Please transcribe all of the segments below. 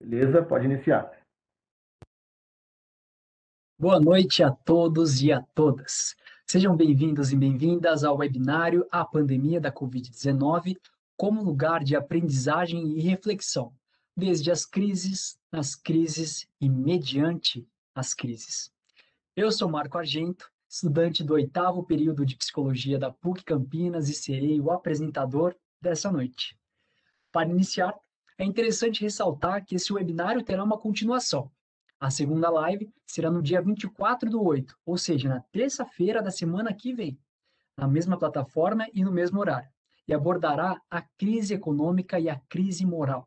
Beleza? Pode iniciar. Boa noite a todos e a todas. Sejam bem-vindos e bem-vindas ao webinário A Pandemia da Covid-19 como lugar de aprendizagem e reflexão, desde as crises, nas crises e mediante as crises. Eu sou Marco Argento, estudante do 8º período de Psicologia da PUC Campinas e serei o apresentador dessa noite. Para iniciar, é interessante ressaltar que esse webinário terá uma continuação. A segunda live será no dia 24/8, ou seja, na terça-feira da semana que vem, na mesma plataforma e no mesmo horário, e abordará a crise econômica e a crise moral.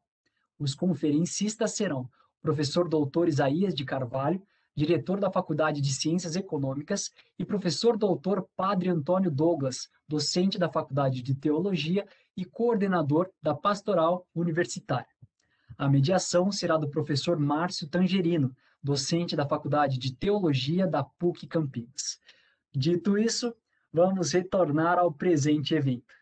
Os conferencistas serão o professor doutor Isaías de Carvalho, diretor da Faculdade de Ciências Econômicas, e professor doutor Padre Antônio Douglas, docente da Faculdade de Teologia e coordenador da Pastoral Universitária. A mediação será do professor Márcio Tangerino, docente da Faculdade de Teologia da PUC Campinas. Dito isso, vamos retornar ao presente evento.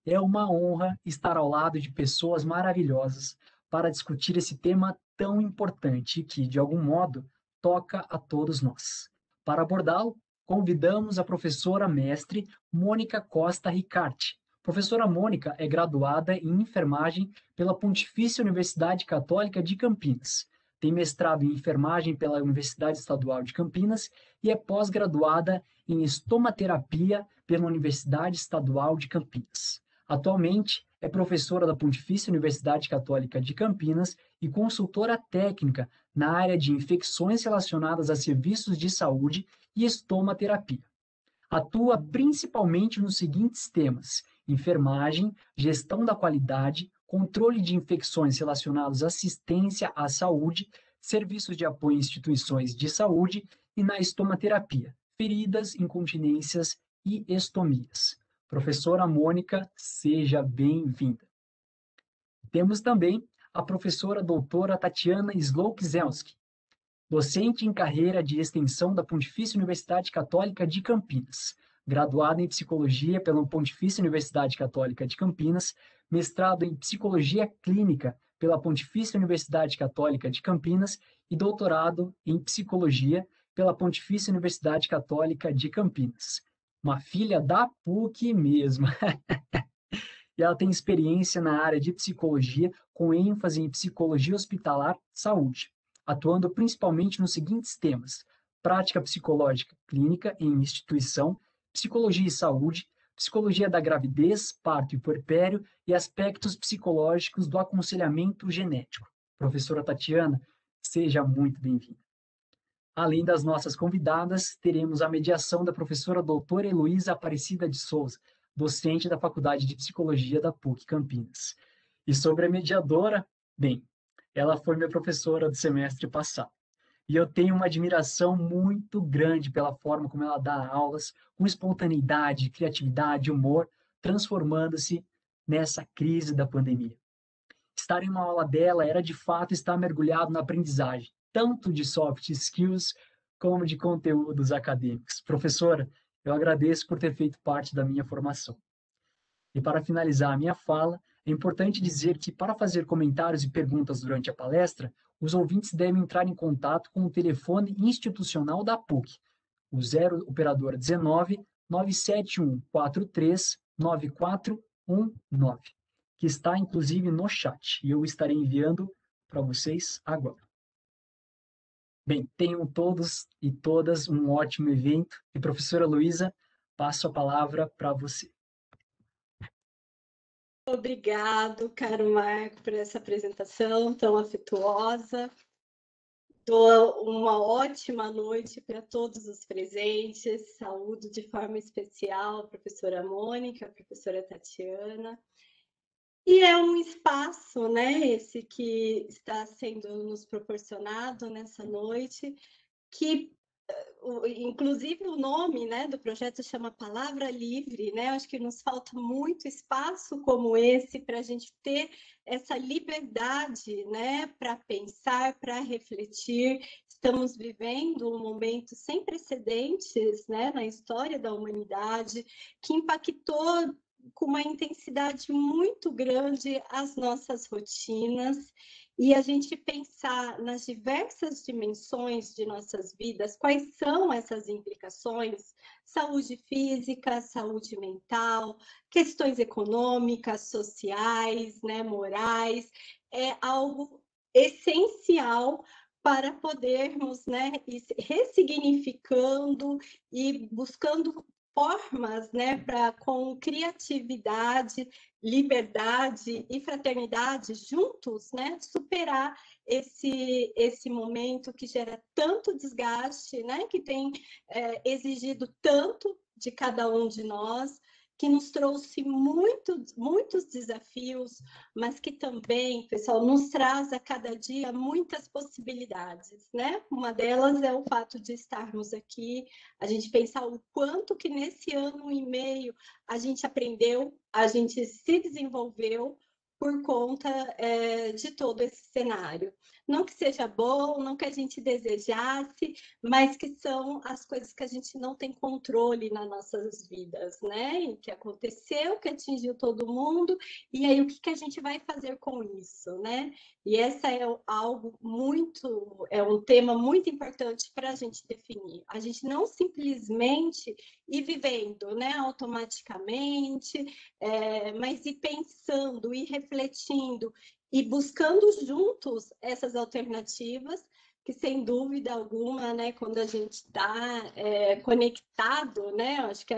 É uma honra estar ao lado de pessoas maravilhosas para discutir esse tema tão importante e que, de algum modo, toca a todos nós. Para abordá-lo, convidamos a professora mestre Mônica Costa Ricarte. Professora Mônica é graduada em enfermagem pela Pontifícia Universidade Católica de Campinas. Tem mestrado em enfermagem pela Universidade Estadual de Campinas e é pós-graduada em estomaterapia pela Universidade Estadual de Campinas. Atualmente, é professora da Pontifícia Universidade Católica de Campinas e consultora técnica na área de infecções relacionadas a serviços de saúde e estomaterapia. Atua principalmente nos seguintes temas: enfermagem, gestão da qualidade, controle de infecções relacionados à assistência à saúde, serviços de apoio em instituições de saúde e na estomaterapia, feridas, incontinências e estomias. Professora Mônica, seja bem-vinda. Temos também a professora doutora Tatiana Slowik-Zelski, docente em carreira de extensão da Pontifícia Universidade Católica de Campinas, graduada em Psicologia pela Pontifícia Universidade Católica de Campinas, mestrado em Psicologia Clínica pela Pontifícia Universidade Católica de Campinas e doutorado em Psicologia pela Pontifícia Universidade Católica de Campinas. Uma filha da PUC mesmo. E ela tem experiência na área de psicologia, com ênfase em psicologia hospitalar, saúde, atuando principalmente nos seguintes temas: prática psicológica clínica em instituição, psicologia e saúde, psicologia da gravidez, parto e puerpério e aspectos psicológicos do aconselhamento genético. Professora Tatiana, seja muito bem-vinda. Além das nossas convidadas, teremos a mediação da professora doutora Heloísa Aparecida de Souza, docente da Faculdade de Psicologia da PUC Campinas. E sobre a mediadora, bem, ela foi minha professora do semestre passado. E eu tenho uma admiração muito grande pela forma como ela dá aulas, com espontaneidade, criatividade, humor, transformando-se nessa crise da pandemia. Estar em uma aula dela era de fato estar mergulhado na aprendizagem, tanto de soft skills como de conteúdos acadêmicos. Professora, eu agradeço por ter feito parte da minha formação. E para finalizar a minha fala, é importante dizer que para fazer comentários e perguntas durante a palestra, os ouvintes devem entrar em contato com o telefone institucional da PUC, o 0 operadora 19 971 43 9419, que está inclusive no chat, e eu estarei enviando para vocês agora. Bem, tenham todos e todas um ótimo evento, e professora Luísa, passo a palavra para você. Obrigado, caro Marco, por essa apresentação tão afetuosa. Dou uma ótima noite para todos os presentes. Saúdo de forma especial a professora Mônica, a professora Tatiana. E é um espaço, né, esse que está sendo nos proporcionado nessa noite, que inclusive o nome, né, do projeto chama Palavra Livre, né? Acho que nos falta muito espaço como esse para a gente ter essa liberdade, né, para pensar, para refletir. Estamos vivendo um momento sem precedentes, né, na história da humanidade, que impactou com uma intensidade muito grande as nossas rotinas e a gente pensar nas diversas dimensões de nossas vidas, quais são essas implicações, saúde física, saúde mental, questões econômicas, sociais, né, morais, é algo essencial para podermos, né, ir ressignificando e buscando formas, né, para com criatividade, liberdade e fraternidade juntos, né, superar esse momento que gera tanto desgaste, né, que tem exigido tanto de cada um de nós, que nos trouxe muitos desafios, mas que também, pessoal, nos traz a cada dia muitas possibilidades, né? Uma delas é o fato de estarmos aqui, a gente pensar o quanto que nesse ano e meio a gente aprendeu, a gente se desenvolveu por conta de todo esse cenário. Não que seja bom, não que a gente desejasse, mas que são as coisas que a gente não tem controle nas nossas vidas, né? E que aconteceu, que atingiu todo mundo, e aí o que a gente vai fazer com isso, né? E essa é algo muito, é um tema muito importante para a gente definir. A gente não simplesmente ir vivendo, né, automaticamente, mas ir pensando, ir refletindo e buscando juntos essas alternativas que sem dúvida alguma, né, quando a gente está conectado, né, acho que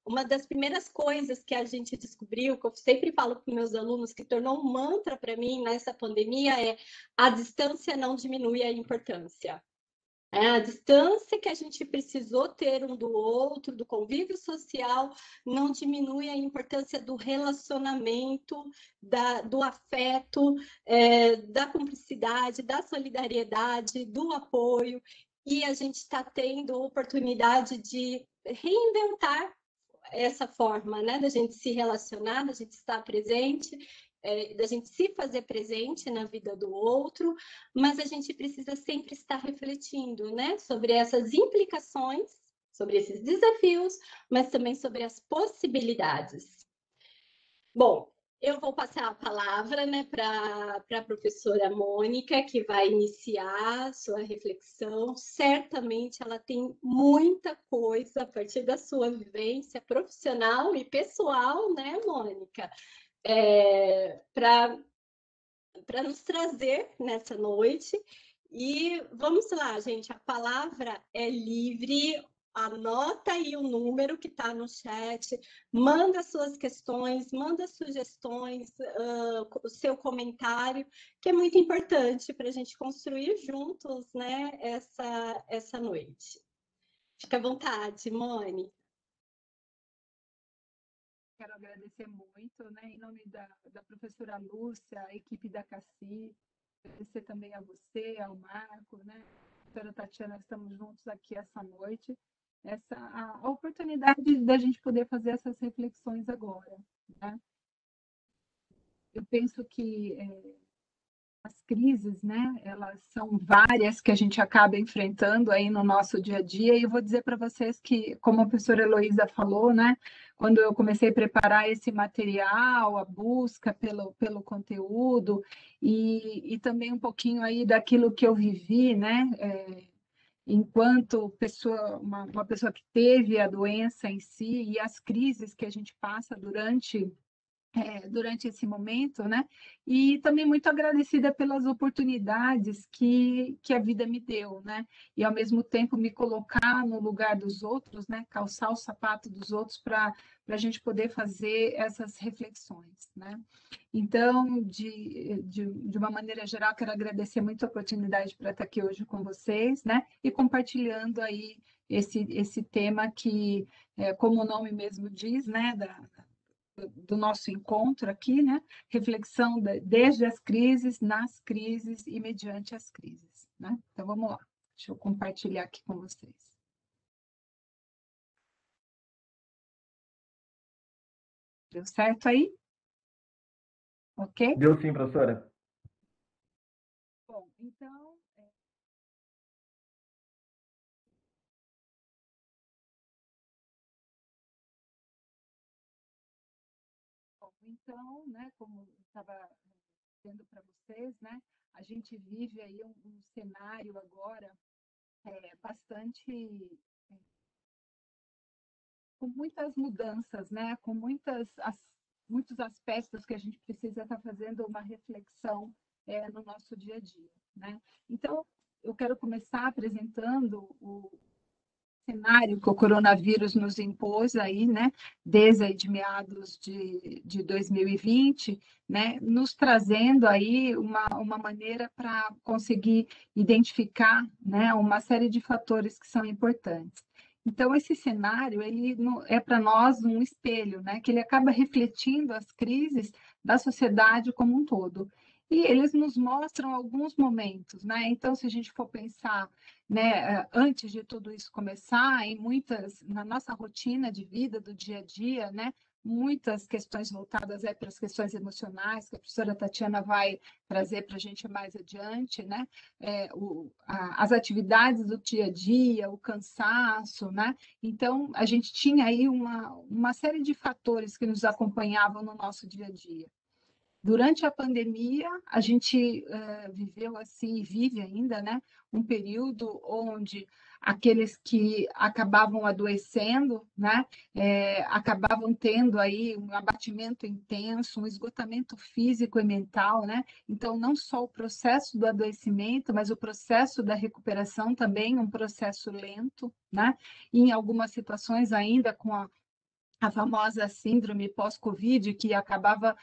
uma das primeiras coisas que a gente descobriu, que eu sempre falo para meus alunos, que tornou um mantra para mim nessa pandemia, é a distância não diminui a importância. A distância que a gente precisou ter um do outro, do convívio social, não diminui a importância do relacionamento, do afeto, da cumplicidade, da solidariedade, do apoio. E a gente está tendo a oportunidade de reinventar essa forma, né, da gente se relacionar, da gente estar presente, da gente se fazer presente na vida do outro, mas a gente precisa sempre estar refletindo, né, sobre essas implicações, sobre esses desafios, mas também sobre as possibilidades. Bom, eu vou passar a palavra, né, para a professora Mônica, que vai iniciar a sua reflexão. Certamente ela tem muita coisa a partir da sua vivência profissional e pessoal, né, Mônica? Para nos trazer nessa noite. E vamos lá, gente, a palavra é livre. Anota aí o número que está no chat, manda suas questões, manda sugestões, o seu comentário, que é muito importante para a gente construir juntos, né, essa noite. Fica à vontade, Mone. Quero agradecer muito, né, em nome da professora Lúcia, a equipe da CACI, agradecer também a você, ao Marco, né, a professora Tatiana, estamos juntos aqui essa noite, a oportunidade da gente poder fazer essas reflexões agora, né? Eu penso que as crises, né, elas são várias que a gente acaba enfrentando aí no nosso dia a dia, e eu vou dizer para vocês que, como a professora Heloísa falou, né, quando eu comecei a preparar esse material, a busca pelo conteúdo, e também um pouquinho aí daquilo que eu vivi, né, enquanto pessoa, uma pessoa que teve a doença em si, e as crises que a gente passa durante esse momento, né? E também muito agradecida pelas oportunidades que a vida me deu, né? E ao mesmo tempo me colocar no lugar dos outros, né? Calçar o sapato dos outros para a gente poder fazer essas reflexões, né? Então, de uma maneira geral, quero agradecer muito a oportunidade para estar aqui hoje com vocês, né? E compartilhando aí esse tema que, como o nome mesmo diz, né? Do nosso encontro aqui, né? Reflexão desde as crises, nas crises e mediante as crises, né? Então vamos lá, deixa eu compartilhar aqui com vocês. Deu certo aí? Ok? Deu sim, professora. Bom, então situação, né, como eu estava dizendo para vocês, né, a gente vive aí um cenário agora bastante com muitas mudanças, né, com muitos aspectos que a gente precisa estar fazendo uma reflexão no nosso dia a dia, né? Então, eu quero começar apresentando o cenário que o coronavírus nos impôs aí, né, desde aí de meados de 2020, né, nos trazendo aí uma maneira para conseguir identificar, né, uma série de fatores que são importantes. Então, esse cenário, ele é para nós um espelho, né, que ele acaba refletindo as crises da sociedade como um todo. E eles nos mostram alguns momentos, né? Então, se a gente for pensar, né, antes de tudo isso começar, na nossa rotina de vida, do dia a dia, né, muitas questões voltadas para as questões emocionais, que a professora Tatiana vai trazer para a gente mais adiante, né, as atividades do dia a dia, o cansaço, né, então a gente tinha aí uma série de fatores que nos acompanhavam no nosso dia a dia. Durante a pandemia, a gente viveu assim, e vive ainda, né, um período onde aqueles que acabavam adoecendo, né, acabavam tendo aí um abatimento intenso, um esgotamento físico e mental, né? Então, não só o processo do adoecimento, mas o processo da recuperação também, um processo lento, né? E em algumas situações ainda com a famosa síndrome pós-Covid, que acabava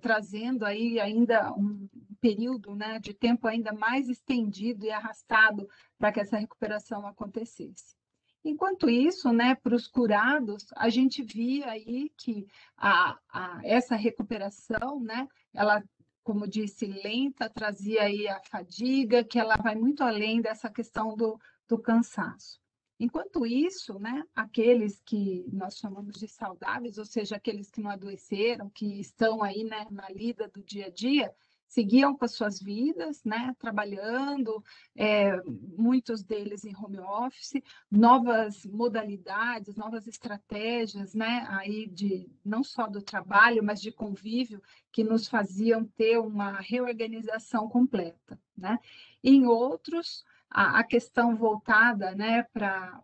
trazendo aí ainda um período, né, de tempo ainda mais estendido e arrastado para que essa recuperação acontecesse. Enquanto isso, né, para os curados, a gente via aí que essa recuperação, né, ela, como disse, lenta, trazia aí a fadiga, que ela vai muito além dessa questão do cansaço. Enquanto isso, né, aqueles que nós chamamos de saudáveis, ou seja, aqueles que não adoeceram, que estão aí, né, na lida do dia a dia, seguiam com as suas vidas, né, trabalhando, muitos deles em home office, novas modalidades, novas estratégias, né, aí não só do trabalho, mas de convívio, que nos faziam ter uma reorganização completa, né? Em outros, a questão voltada, né, para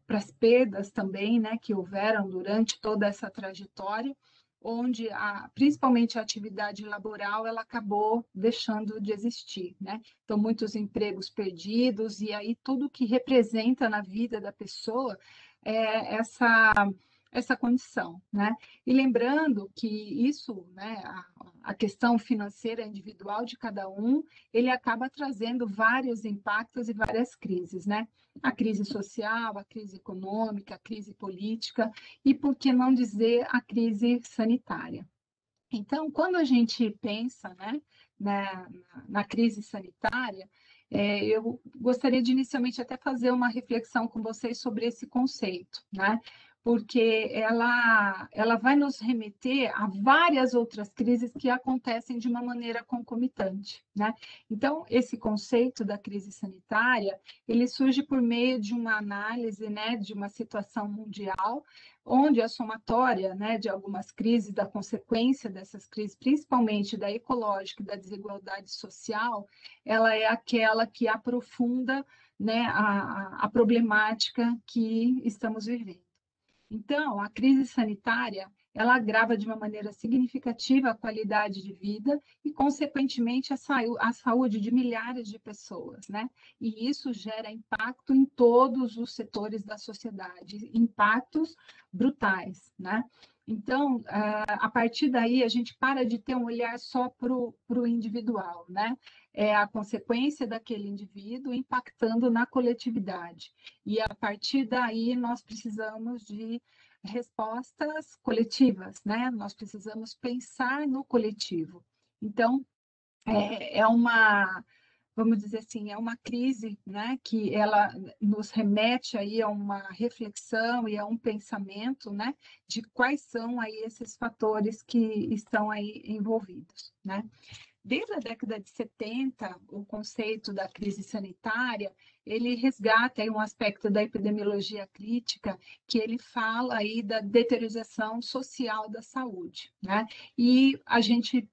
as perdas também, né, que houveram durante toda essa trajetória, onde principalmente a atividade laboral ela acabou deixando de existir, né? Então muitos empregos perdidos e aí tudo que representa na vida da pessoa é essa condição, né? E lembrando que isso, né, a questão financeira individual de cada um, ele acaba trazendo vários impactos e várias crises, né? A crise social, a crise econômica, a crise política e, por que não dizer, a crise sanitária. Então, quando a gente pensa, né, na crise sanitária, eu gostaria de inicialmente até fazer uma reflexão com vocês sobre esse conceito, né? Porque ela vai nos remeter a várias outras crises que acontecem de uma maneira concomitante, né? Então, esse conceito da crise sanitária, ele surge por meio de uma análise, né, de uma situação mundial, onde a somatória, né, de algumas crises, da consequência dessas crises, principalmente da ecológica e da desigualdade social, ela é aquela que aprofunda, né, a problemática que estamos vivendo. Então, a crise sanitária, ela agrava de uma maneira significativa a qualidade de vida e, consequentemente, a saúde de milhares de pessoas, né? E isso gera impacto em todos os setores da sociedade, impactos brutais, né? Então, a partir daí, a gente para de ter um olhar só para o individual, né? É a consequência daquele indivíduo impactando na coletividade. E a partir daí, nós precisamos de respostas coletivas, né? Nós precisamos pensar no coletivo. Então, vamos dizer assim, é uma crise, né, que ela nos remete aí a uma reflexão e a um pensamento, né, de quais são aí esses fatores que estão aí envolvidos, né? desde a década de 70, o conceito da crise sanitária, ele resgata aí um aspecto da epidemiologia crítica, que ele fala aí da deteriorização social da saúde, né? E a gente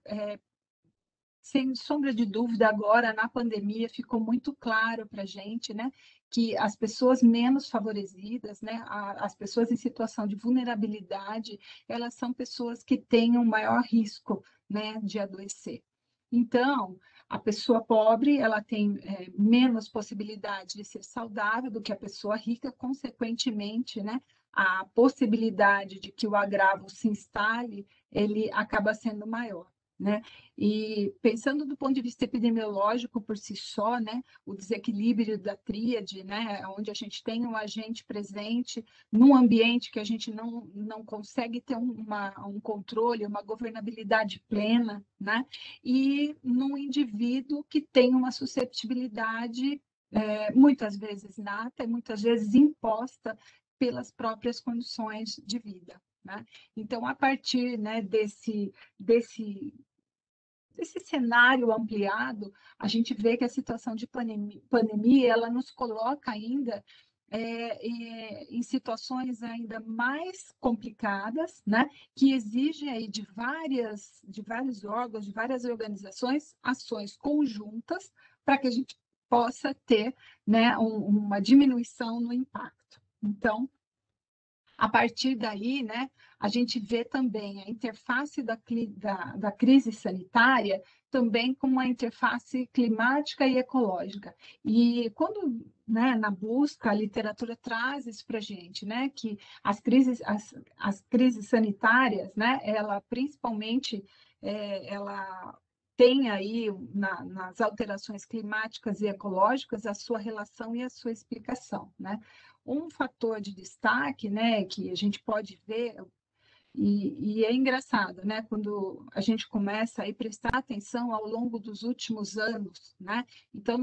sem sombra de dúvida, agora na pandemia ficou muito claro para a gente, né, que as pessoas menos favorecidas, né, as pessoas em situação de vulnerabilidade, elas são pessoas que têm um maior risco, né, de adoecer. Então, a pessoa pobre, ela tem menos possibilidade de ser saudável do que a pessoa rica, consequentemente, né, a possibilidade de que o agravo se instale, ele acaba sendo maior, né? E pensando do ponto de vista epidemiológico por si só, né, o desequilíbrio da tríade, né, onde a gente tem um agente presente num ambiente que a gente não consegue ter um controle, uma governabilidade plena, né, e num indivíduo que tem uma susceptibilidade muitas vezes nata e muitas vezes imposta pelas próprias condições de vida, né? Então, a partir, né, desse cenário ampliado, a gente vê que a situação de pandemia ela nos coloca ainda em situações ainda mais complicadas, né, que exigem aí de vários órgãos, de várias organizações, ações conjuntas para que a gente possa ter, né, uma diminuição no impacto. Então, a partir daí, né, a gente vê também a interface da crise sanitária também com uma interface climática e ecológica. E quando, né, na busca, a literatura traz isso para a gente, né, que as crises sanitárias, né, ela principalmente, ela tem aí nas alterações climáticas e ecológicas a sua relação e a sua explicação, né? Um fator de destaque, né, que a gente pode ver, e é engraçado, né, quando a gente começa a prestar atenção ao longo dos últimos anos, né, então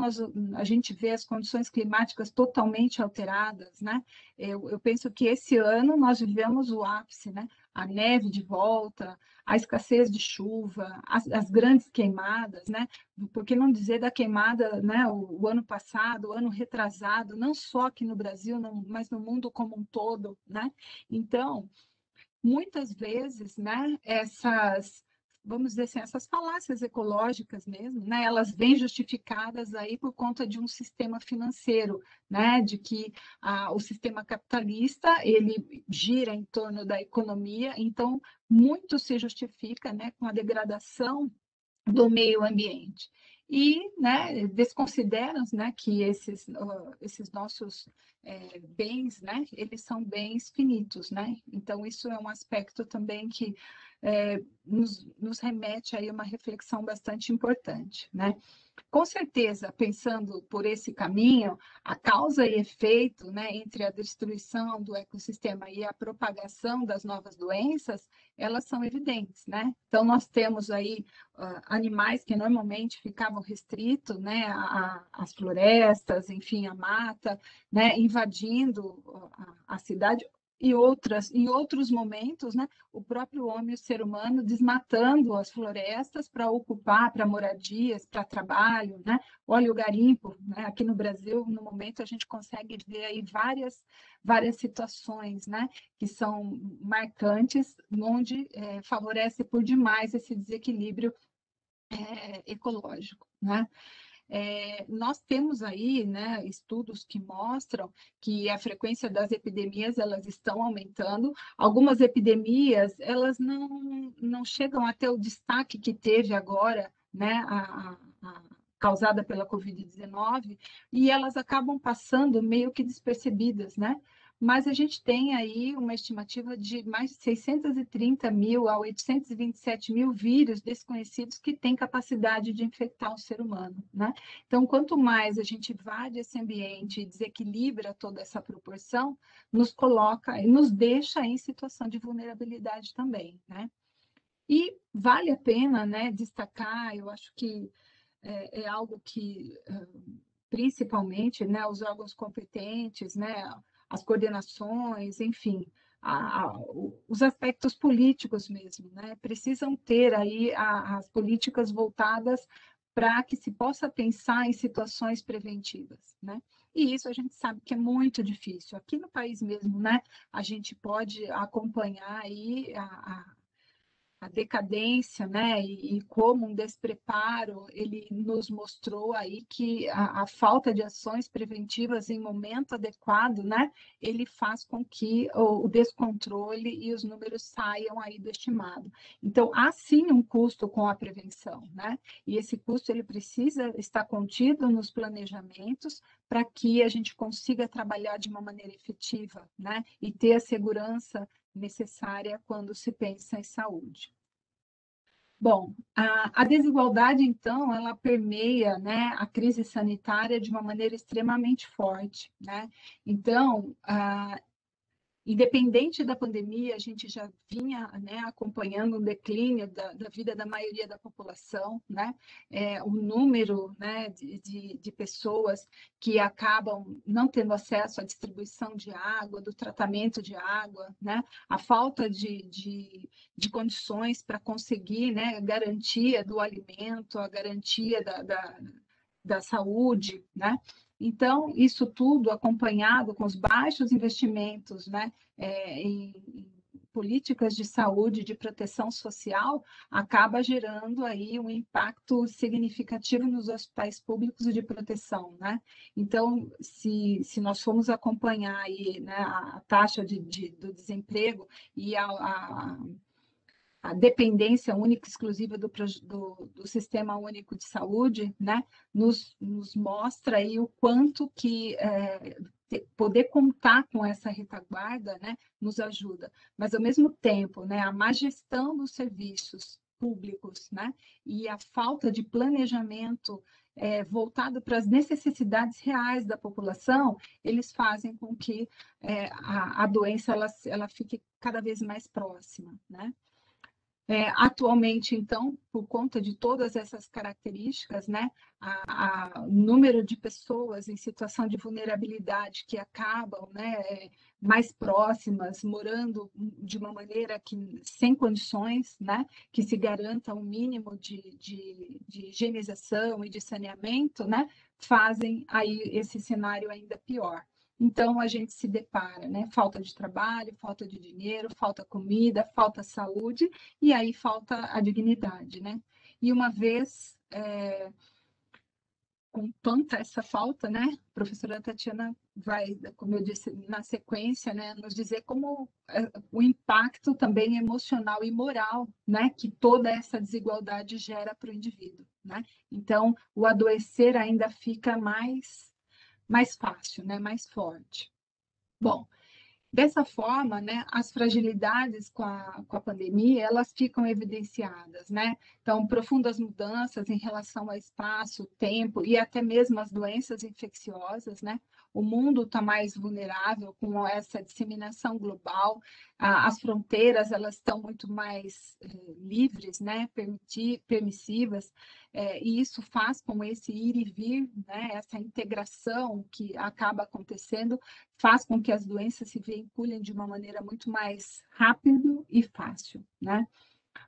a gente vê as condições climáticas totalmente alteradas, né, eu penso que esse ano nós vivemos o ápice, né, a neve de volta, a escassez de chuva, as grandes queimadas, né, por que não dizer da queimada, né, o ano passado, o ano retrasado, não só aqui no Brasil, mas no mundo como um todo, né, então muitas vezes, né, vamos dizer assim, essas falácias ecológicas mesmo, né, elas vêm justificadas aí por conta de um sistema financeiro, né, de que o sistema capitalista, ele gira em torno da economia, então muito se justifica, né, com a degradação do meio ambiente. E, né, desconsideram, né, que esses nossos bens, né, eles são bens finitos, né? Então, isso é um aspecto também que nos remete aí a uma reflexão bastante importante, né? Com certeza, pensando por esse caminho, a causa e efeito, né, entre a destruição do ecossistema e a propagação das novas doenças, elas são evidentes, né? Então, nós temos aí animais que normalmente ficavam restritos, né, às florestas, enfim, à mata, né, invadindo a cidade, e em outros momentos, né, o próprio homem, o ser humano, desmatando as florestas para ocupar, para moradias, para trabalho, né? Olha o garimpo, né? Aqui no Brasil, no momento, a gente consegue ver aí várias situações, né? Que são marcantes, onde favorece por demais esse desequilíbrio ecológico, né? Nós temos aí, né, estudos que mostram que a frequência das epidemias elas estão aumentando. Algumas epidemias elas não chegam a ter o destaque que teve agora, né, causada pela Covid-19, e elas acabam passando meio que despercebidas, né? Mas a gente tem aí uma estimativa de mais de 630 mil a 827 mil vírus desconhecidos que têm capacidade de infectar o ser humano, né? Então, quanto mais a gente invade esse ambiente e desequilibra toda essa proporção, nos coloca e nos deixa em situação de vulnerabilidade também, né? E vale a pena, né, destacar, eu acho que é algo que, principalmente, né, os órgãos competentes, né, as coordenações, enfim, os aspectos políticos mesmo, né? Precisam ter aí as políticas voltadas para que se possa pensar em situações preventivas, né? E isso a gente sabe que é muito difícil. Aqui no país mesmo, né? A gente pode acompanhar aí a decadência, né, e como um despreparo, ele nos mostrou aí que a falta de ações preventivas em momento adequado, né, ele faz com que o descontrole e os números saiam aí do estimado. Então, há sim um custo com a prevenção, né, e esse custo ele precisa estar contido nos planejamentos para que a gente consiga trabalhar de uma maneira efetiva, né, e ter a segurança necessária quando se pensa em saúde. Bom, a desigualdade, então, ela permeia, né, a crise sanitária de uma maneira extremamente forte, né? Então, independente da pandemia, a gente já vinha, né, acompanhando um declínio da vida da maioria da população, né? O número, né, de pessoas que acabam não tendo acesso à distribuição de água, do tratamento de água, né? A falta de condições para conseguir, né, garantia do alimento, a garantia da saúde, né? Então, isso tudo acompanhado com os baixos investimentos, né, em políticas de saúde, de proteção social, acaba gerando aí um impacto significativo nos hospitais públicos de proteção, né? Então, se nós formos acompanhar aí, né, a taxa do desemprego e a dependência única e exclusiva do Sistema Único de Saúde, né, nos mostra aí o quanto que poder contar com essa retaguarda, né, nos ajuda. Mas, ao mesmo tempo, né, a má gestão dos serviços públicos, né, e a falta de planejamento voltado para as necessidades reais da população, eles fazem com que a doença ela fique cada vez mais próxima, né? Atualmente, então, por conta de todas essas características, né, o número de pessoas em situação de vulnerabilidade que acabam, né, mais próximas, morando de uma maneira que sem condições, né, que se garanta um mínimo de higienização e de saneamento, né, fazem aí esse cenário ainda pior. Então, a gente se depara, né? Falta de trabalho, falta de dinheiro, falta comida, falta saúde, e aí falta a dignidade, né? E uma vez com tanta essa falta, né? A professora Tatiana vai, como eu disse, na sequência, né, nos dizer como o impacto também emocional e moral, né, que toda essa desigualdade gera para o indivíduo, né? Então, o adoecer ainda fica mais fácil, né, mais forte. Bom, dessa forma, né, as fragilidades com a pandemia, elas ficam evidenciadas, né? Então, profundas mudanças em relação ao espaço, tempo e até mesmo as doenças infecciosas, né? O mundo está mais vulnerável com essa disseminação global, as fronteiras, elas estão muito mais livres, né? Permissivas, e isso faz com esse ir e vir, né? Essa integração que acaba acontecendo, faz com que as doenças se veiculem de uma maneira muito mais rápido e fácil, né?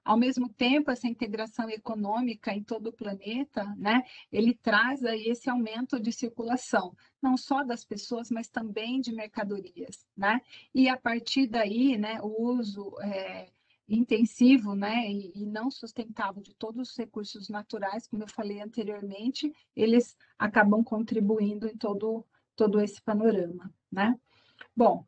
Ao mesmo tempo, essa integração econômica em todo o planeta, né, ele traz aí esse aumento de circulação, não só das pessoas, mas também de mercadorias, né? E a partir daí, né, o uso intensivo, né, e não sustentável de todos os recursos naturais, como eu falei anteriormente, eles acabam contribuindo em todo esse panorama, né? Bom,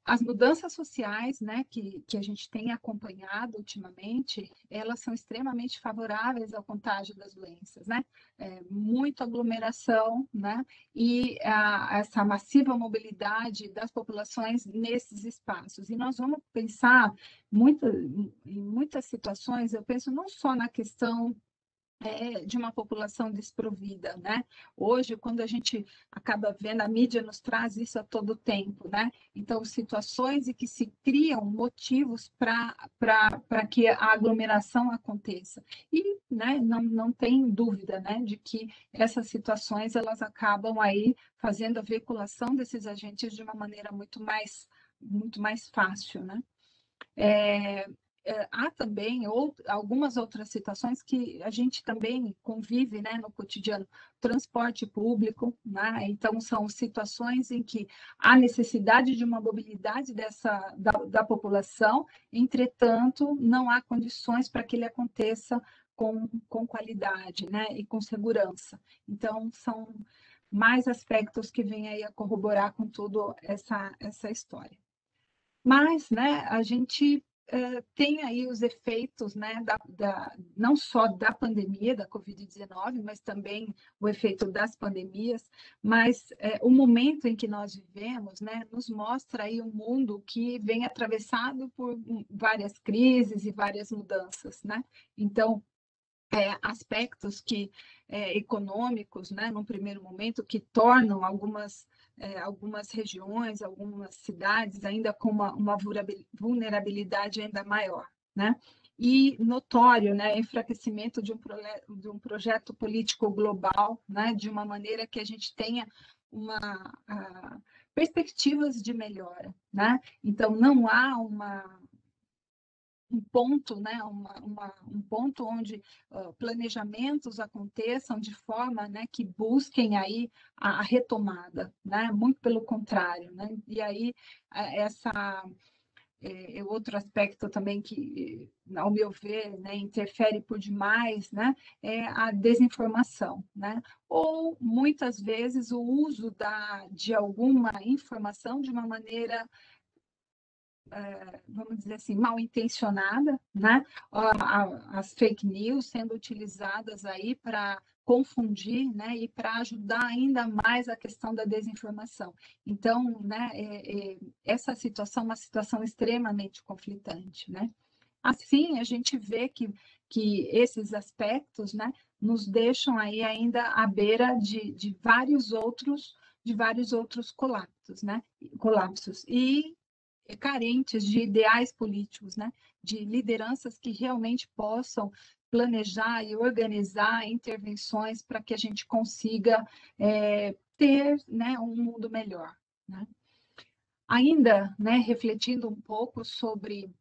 as mudanças sociais, né, que a gente tem acompanhado ultimamente, elas são extremamente favoráveis ao contágio das doenças, né? Muita aglomeração, né? E essa massiva mobilidade das populações nesses espaços. E nós vamos pensar em muitas situações, eu penso não só na questão de uma população desprovida, né? Hoje, quando a gente acaba vendo, a mídia nos traz isso a todo tempo, né? Então, situações em que se criam motivos para que a aglomeração aconteça. E, né, não tem dúvida, né, de que essas situações, elas acabam aí fazendo a veiculação desses agentes de uma maneira muito mais muito mais fácil, né? Há também algumas outras situações que a gente também convive, né, no cotidiano, transporte público, né? Então são situações em que há necessidade de uma mobilidade da população, entretanto, não há condições para que ele aconteça com qualidade, né, e com segurança. Então, são mais aspectos que vêm aí a corroborar com toda essa história. Mas, né, a gente tem aí os efeitos, né, não só da pandemia, da Covid-19, mas também o efeito das pandemias, mas o momento em que nós vivemos, né, nos mostra aí um mundo que vem atravessado por várias crises e várias mudanças, né? Então, aspectos econômicos, né, num primeiro momento, que tornam algumas regiões, algumas cidades ainda com uma vulnerabilidade ainda maior, né? E notório, né, enfraquecimento de um projeto político global, né, de uma maneira que a gente tenha perspectivas de melhora, né? Então, não há um ponto, né, um ponto onde planejamentos aconteçam de forma, né, que busquem aí a retomada, né? Muito pelo contrário, né? E aí outro aspecto também que, ao meu ver, né, interfere por demais, né, é a desinformação, né? Ou muitas vezes o uso de alguma informação de uma maneira, vamos dizer assim, mal intencionada, né? As fake news sendo utilizadas aí para confundir, né? E para ajudar ainda mais a questão da desinformação. Então, né? Essa situação é uma situação extremamente conflitante, né? Assim, a gente vê que esses aspectos, né? Nos deixam aí ainda à beira de vários outros colapsos, né? Colapsos. E carentes de ideais políticos, né? De lideranças que realmente possam planejar e organizar intervenções para que a gente consiga ter, né, um mundo melhor, né? Ainda, né, refletindo um pouco sobre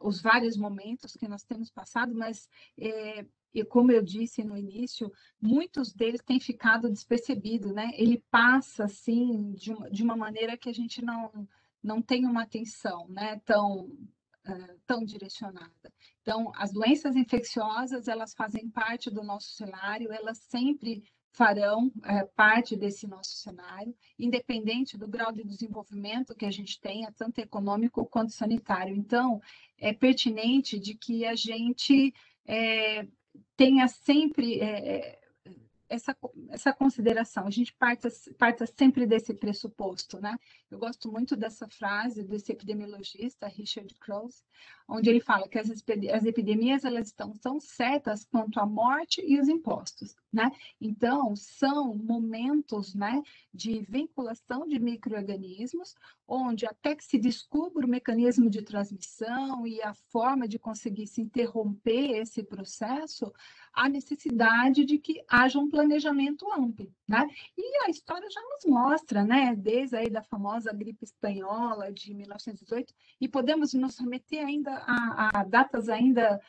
os vários momentos que nós temos passado, mas e como eu disse no início, muitos deles têm ficado despercebidos, né? Ele passa assim de uma maneira que a gente não tem uma atenção, né? Tão direcionada. Então, as doenças infecciosas, elas fazem parte do nosso cenário, elas sempre farão parte desse nosso cenário, independente do grau de desenvolvimento que a gente tenha, tanto econômico quanto sanitário. Então, é pertinente de que a gente tenha sempre essa consideração, a gente parta sempre desse pressuposto, né? Eu gosto muito dessa frase desse epidemiologista, Richard Krause, onde ele fala que as epidemias elas estão tão certas quanto a morte e os impostos, né? Então, são momentos, né, de vinculação de micro-organismos, onde até que se descubra o mecanismo de transmissão e a forma de conseguir se interromper esse processo, há necessidade de que haja um planejamento amplo, né? E a história já nos mostra, né? Desde aí da famosa gripe espanhola de 1918, e podemos nos remeter ainda a datas ainda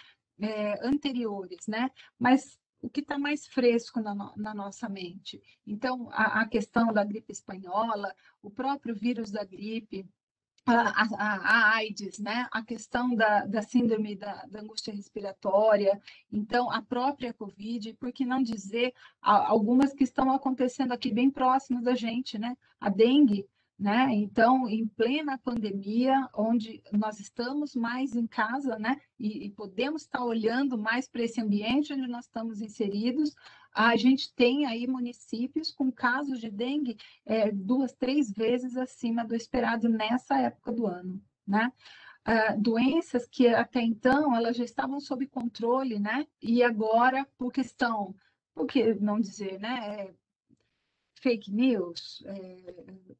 anteriores, né? Mas o que está mais fresco na nossa mente? Então, a questão da gripe espanhola, o próprio vírus da gripe, a AIDS, né? A questão da síndrome da angústia respiratória, então a própria Covid, por que não dizer algumas que estão acontecendo aqui bem próximas da gente, né? A dengue, né? Então, em plena pandemia, onde nós estamos mais em casa, né? E podemos estar olhando mais para esse ambiente onde nós estamos inseridos, a gente tem aí municípios com casos de dengue 2, 3 vezes acima do esperado nessa época do ano, né? Doenças que até então elas já estavam sob controle, né? E agora, por que não dizer, né? Fake news,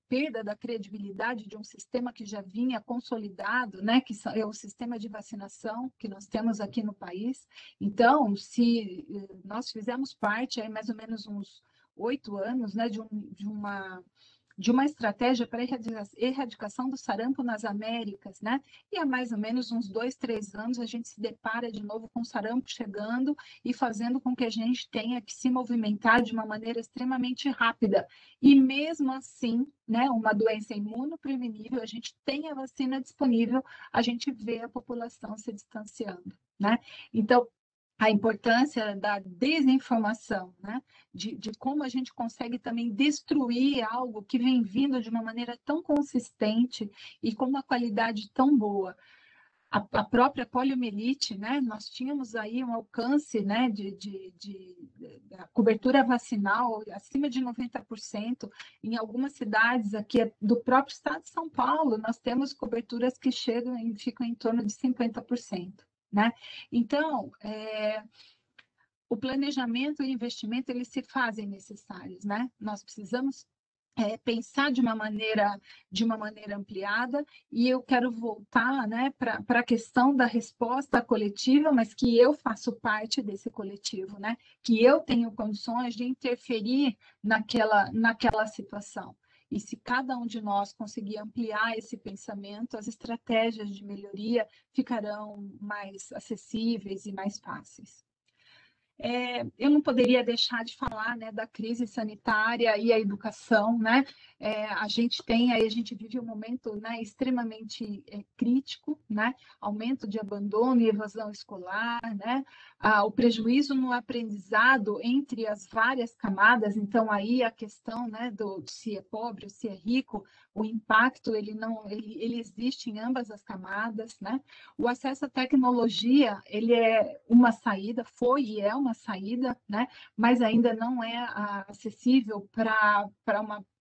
perda da credibilidade de um sistema que já vinha consolidado, né, que é o sistema de vacinação que nós temos aqui no país. Então, se nós fizemos parte, aí mais ou menos uns 8 anos, né, de uma de uma estratégia para erradicação do sarampo nas Américas, né? E há mais ou menos uns 2, 3 anos a gente se depara de novo com o sarampo chegando e fazendo com que a gente tenha que se movimentar de uma maneira extremamente rápida. E mesmo assim, né, uma doença imunoprevenível, a gente tem a vacina disponível, a gente vê a população se distanciando, né? Então, a importância da desinformação, né? De como a gente consegue também destruir algo que vem vindo de uma maneira tão consistente e com uma qualidade tão boa. A própria poliomielite, né? Nós tínhamos aí um alcance, né, de cobertura vacinal acima de 90%. Em algumas cidades aqui do próprio estado de São Paulo, nós temos coberturas que chegam e ficam em torno de 50%. Né? Então, o planejamento e o investimento, eles se fazem necessários, né? Nós precisamos pensar de uma maneira ampliada, e eu quero voltar, né, para a questão da resposta coletiva, mas que eu faço parte desse coletivo, né? Que eu tenho condições de interferir naquela situação. E se cada um de nós conseguir ampliar esse pensamento, as estratégias de melhoria ficarão mais acessíveis e mais fáceis. Eu não poderia deixar de falar, né, da crise sanitária e a educação, né? A gente vive um momento, né, extremamente crítico, né? Aumento de abandono e evasão escolar, né? O prejuízo no aprendizado entre as várias camadas. Então aí a questão, né, do se é pobre ou se é rico, o impacto ele existe em ambas as camadas, né? O acesso à tecnologia, ele é uma saída, foi e é uma saída, né? Mas ainda não é acessível para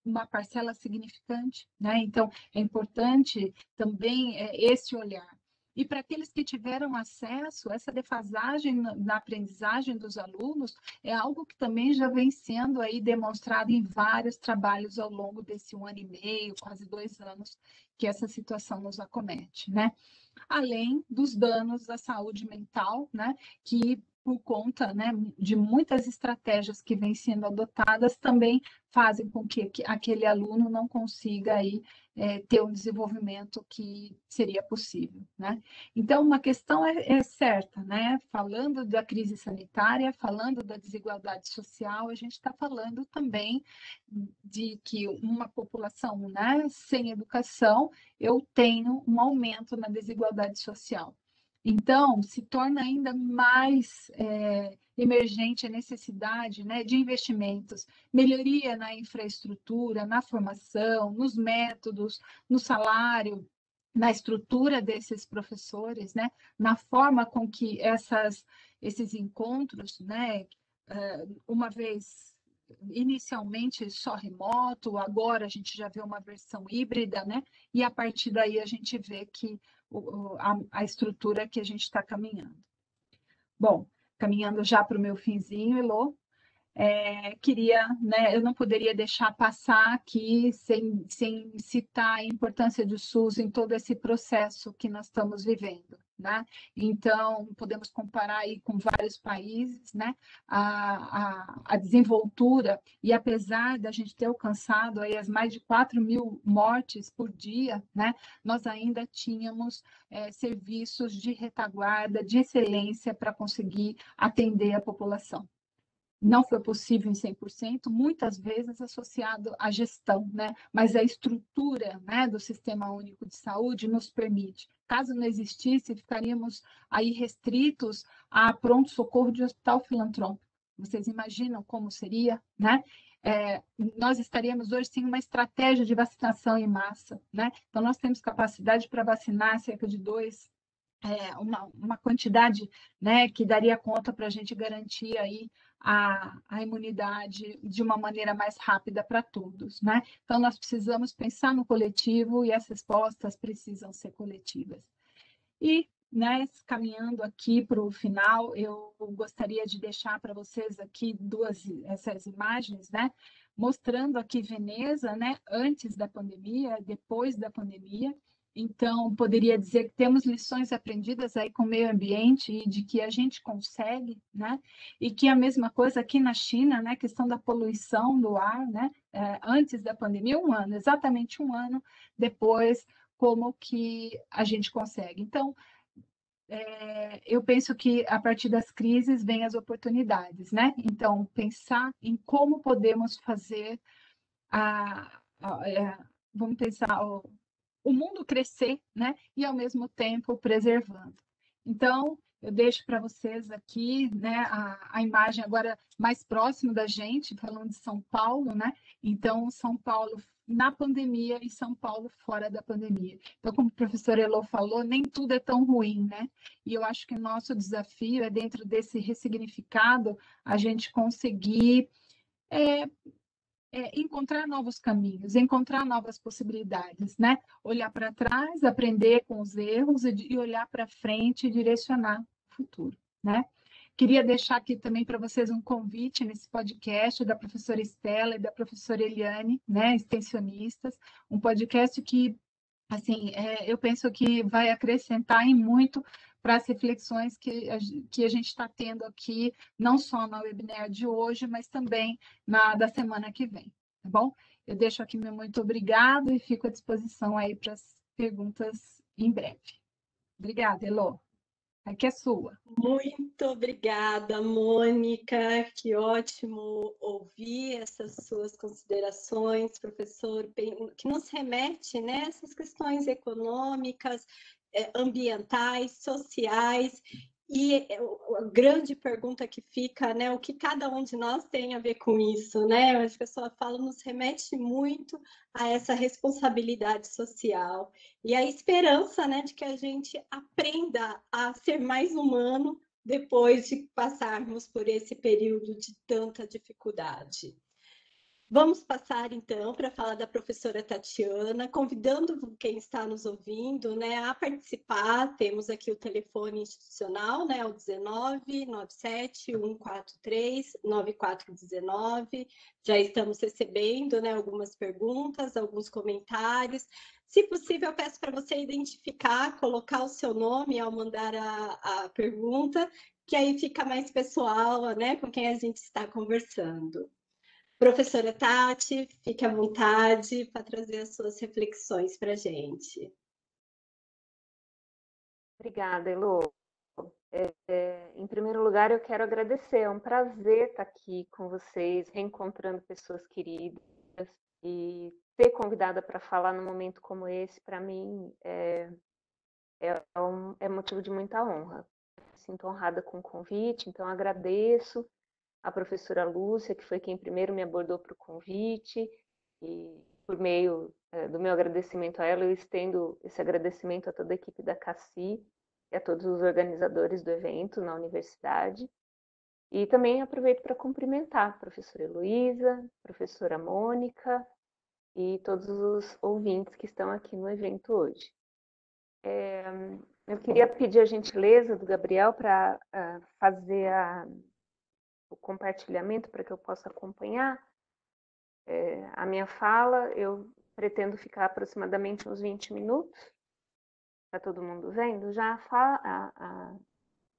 uma parcela significante, né? Então, é importante também esse olhar. E para aqueles que tiveram acesso, essa defasagem na aprendizagem dos alunos é algo que também já vem sendo aí demonstrado em vários trabalhos ao longo desse 1 ano e meio, quase 2 anos, que essa situação nos acomete, né? Além dos danos à saúde mental, né, que por conta, né, de muitas estratégias que vêm sendo adotadas, também fazem com que aquele aluno não consiga aí, ter um desenvolvimento que seria possível, né? Então, uma questão é certa, né? Falando da crise sanitária, falando da desigualdade social, a gente está falando também de que uma população, né, sem educação, eu tenho um aumento na desigualdade social. Então, se torna ainda mais emergente a necessidade, né, de investimentos, melhoria na infraestrutura, na formação, nos métodos, no salário, na estrutura desses professores, né, na forma com que esses encontros, né, uma vez inicialmente só remoto, agora a gente já vê uma versão híbrida, né? E a partir daí a gente vê que a estrutura que a gente está caminhando. Bom, caminhando já para o meu finzinho, Elô, queria, né, eu não poderia deixar passar aqui sem citar a importância do SUS em todo esse processo que nós estamos vivendo, né? Então, podemos comparar aí com vários países, né? A desenvoltura, e apesar da gente ter alcançado aí as mais de 4.000 mortes por dia, né? Nós ainda tínhamos serviços de retaguarda, de excelência para conseguir atender a população. Não foi possível em 100%, muitas vezes associado à gestão, né? Mas a estrutura, né, do Sistema Único de Saúde nos permite. Caso não existisse, ficaríamos aí restritos a pronto-socorro de hospital filantrópico. Vocês imaginam como seria, né? Nós estaríamos hoje sem uma estratégia de vacinação em massa, né? Então, nós temos capacidade para vacinar cerca de uma quantidade, né, que daria conta para a gente garantir aí a imunidade de uma maneira mais rápida para todos, né? Então, nós precisamos pensar no coletivo e as respostas precisam ser coletivas. E, né, caminhando aqui para o final, eu gostaria de deixar para vocês aqui essas imagens, né, mostrando aqui Veneza, né, antes da pandemia, depois da pandemia. Então, poderia dizer que temos lições aprendidas aí com o meio ambiente e de que a gente consegue, né? E que a mesma coisa aqui na China, né? Questão da poluição do ar, né? Antes da pandemia, um ano, exatamente um ano depois, como que a gente consegue. Então, eu penso que a partir das crises vêm as oportunidades, né? Então, pensar em como podemos fazer vamos pensar, o mundo crescer, né? E ao mesmo tempo preservando. Então, eu deixo para vocês aqui, né, a imagem agora mais próximo da gente, falando de São Paulo, né? Então, São Paulo na pandemia e São Paulo fora da pandemia. Então, como o professor Elô falou, nem tudo é tão ruim, né? E eu acho que o nosso desafio é, dentro desse ressignificado, a gente conseguir encontrar novos caminhos, encontrar novas possibilidades, né? Olhar para trás, aprender com os erros e olhar para frente e direcionar o futuro, né? Queria deixar aqui também para vocês um convite nesse podcast da professora Estela e da professora Eliane, né, extensionistas, um podcast que, assim, eu penso que vai acrescentar em muito para as reflexões que a gente está tendo aqui, não só na webinar de hoje, mas também na da semana que vem, tá bom? Eu deixo aqui meu muito obrigado e fico à disposição aí para as perguntas em breve. Obrigada, Elô. Aqui é sua. Muito obrigada, Mônica. Que ótimo ouvir essas suas considerações, professor, que nos remete, né, essas questões econômicas, ambientais, sociais. E a grande pergunta que fica, né, o que cada um de nós tem a ver com isso, né? As pessoas falam, nos remete muito a essa responsabilidade social e a esperança, né, de que a gente aprenda a ser mais humano depois de passarmos por esse período de tanta dificuldade. Vamos passar, então, para falar da professora Tatiana, convidando quem está nos ouvindo, né, a participar. Temos aqui o telefone institucional, né, o 19 97 143 9419. Já estamos recebendo, né, algumas perguntas, alguns comentários. Se possível, eu peço para você identificar, colocar o seu nome ao mandar a pergunta, que aí fica mais pessoal, né, com quem a gente está conversando. Professora Tati, fique à vontade para trazer as suas reflexões para a gente. Obrigada, Elô. Em primeiro lugar, eu quero agradecer. É um prazer estar aqui com vocês, reencontrando pessoas queridas e ser convidada para falar num momento como esse, para mim, é motivo de muita honra. Me sinto honrada com o convite, então agradeço a professora Lúcia, que foi quem primeiro me abordou para o convite, e por meio do meu agradecimento a ela, eu estendo esse agradecimento a toda a equipe da CACI e a todos os organizadores do evento na universidade. E também aproveito para cumprimentar a professora Heloísa, a professora Mônica e todos os ouvintes que estão aqui no evento hoje. Eu queria pedir a gentileza do Gabriel para fazer o compartilhamento para que eu possa acompanhar a minha fala. Eu pretendo ficar aproximadamente uns 20 minutos. Está todo mundo vendo? Já a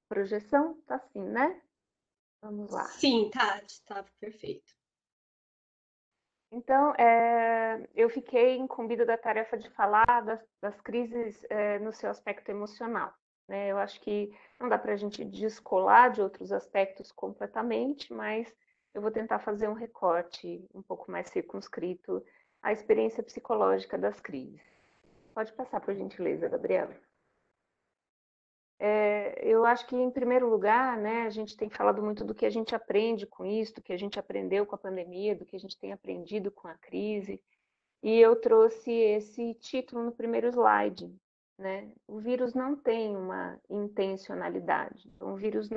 projeção está assim, né? Vamos lá. Sim, Tati, está perfeito. Então, eu fiquei incumbida da tarefa de falar das crises no seu aspecto emocional, né? Eu acho que não dá para a gente descolar de outros aspectos completamente, mas eu vou tentar fazer um recorte um pouco mais circunscrito à experiência psicológica das crises. Pode passar, por gentileza, Gabriela. Eu acho que, em primeiro lugar, né, a gente tem falado muito do que a gente aprende com isso, do que a gente aprendeu com a pandemia, do que a gente tem aprendido com a crise, e eu trouxe esse título no primeiro slide, né? O vírus não tem uma intencionalidade, então o vírus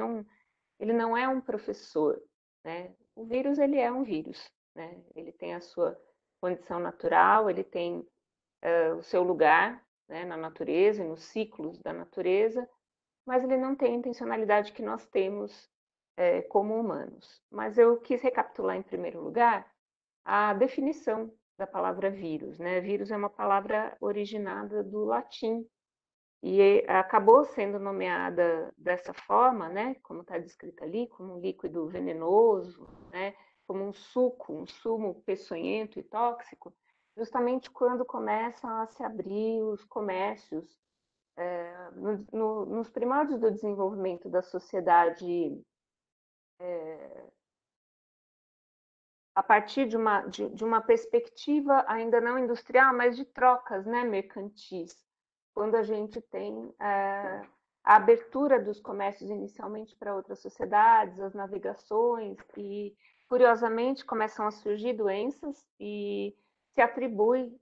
ele não é um professor, né? O vírus, ele é um vírus, né? Ele tem a sua condição natural, ele tem o seu lugar, né, na natureza e nos ciclos da natureza, mas ele não tem a intencionalidade que nós temos como humanos. Mas eu quis recapitular, em primeiro lugar, a definição da palavra vírus, né? Vírus é uma palavra originada do latim e acabou sendo nomeada dessa forma, né? Como está descrito ali, como um líquido venenoso, né? Como um suco, um sumo peçonhento e tóxico, justamente quando começam a se abrir os comércios, nos primórdios do desenvolvimento da sociedade, a partir de uma perspectiva ainda não industrial, mas de trocas, né, mercantis. Quando a gente tem a abertura dos comércios inicialmente para outras sociedades, as navegações, e curiosamente começam a surgir doenças e se atribui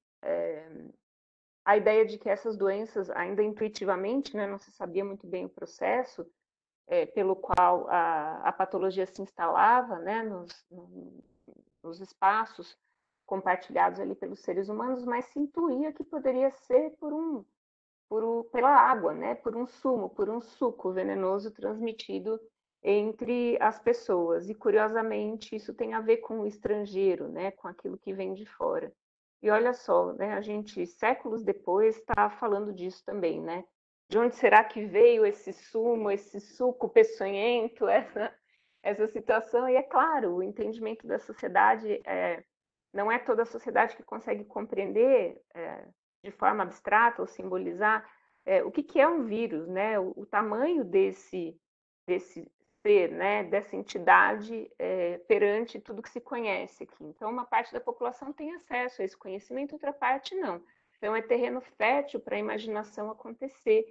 a ideia de que essas doenças, ainda intuitivamente, né, não se sabia muito bem o processo pelo qual a patologia se instalava, né, nos espaços compartilhados ali pelos seres humanos, mas se intuía que poderia ser pela água, né? Por um sumo, por um suco venenoso transmitido entre as pessoas. E, curiosamente, isso tem a ver com o estrangeiro, né? Com aquilo que vem de fora. E olha só, né? A gente, séculos depois, está falando disso também, né? De onde será que veio esse sumo, esse suco peçonhento, essa situação? E é claro, o entendimento da sociedade não é toda a sociedade que consegue compreender de forma abstrata ou simbolizar o que é um vírus, né? O tamanho desse ser, né? Dessa entidade perante tudo que se conhece aqui. Então, uma parte da população tem acesso a esse conhecimento, outra parte não. Então, é terreno fértil para a imaginação acontecer,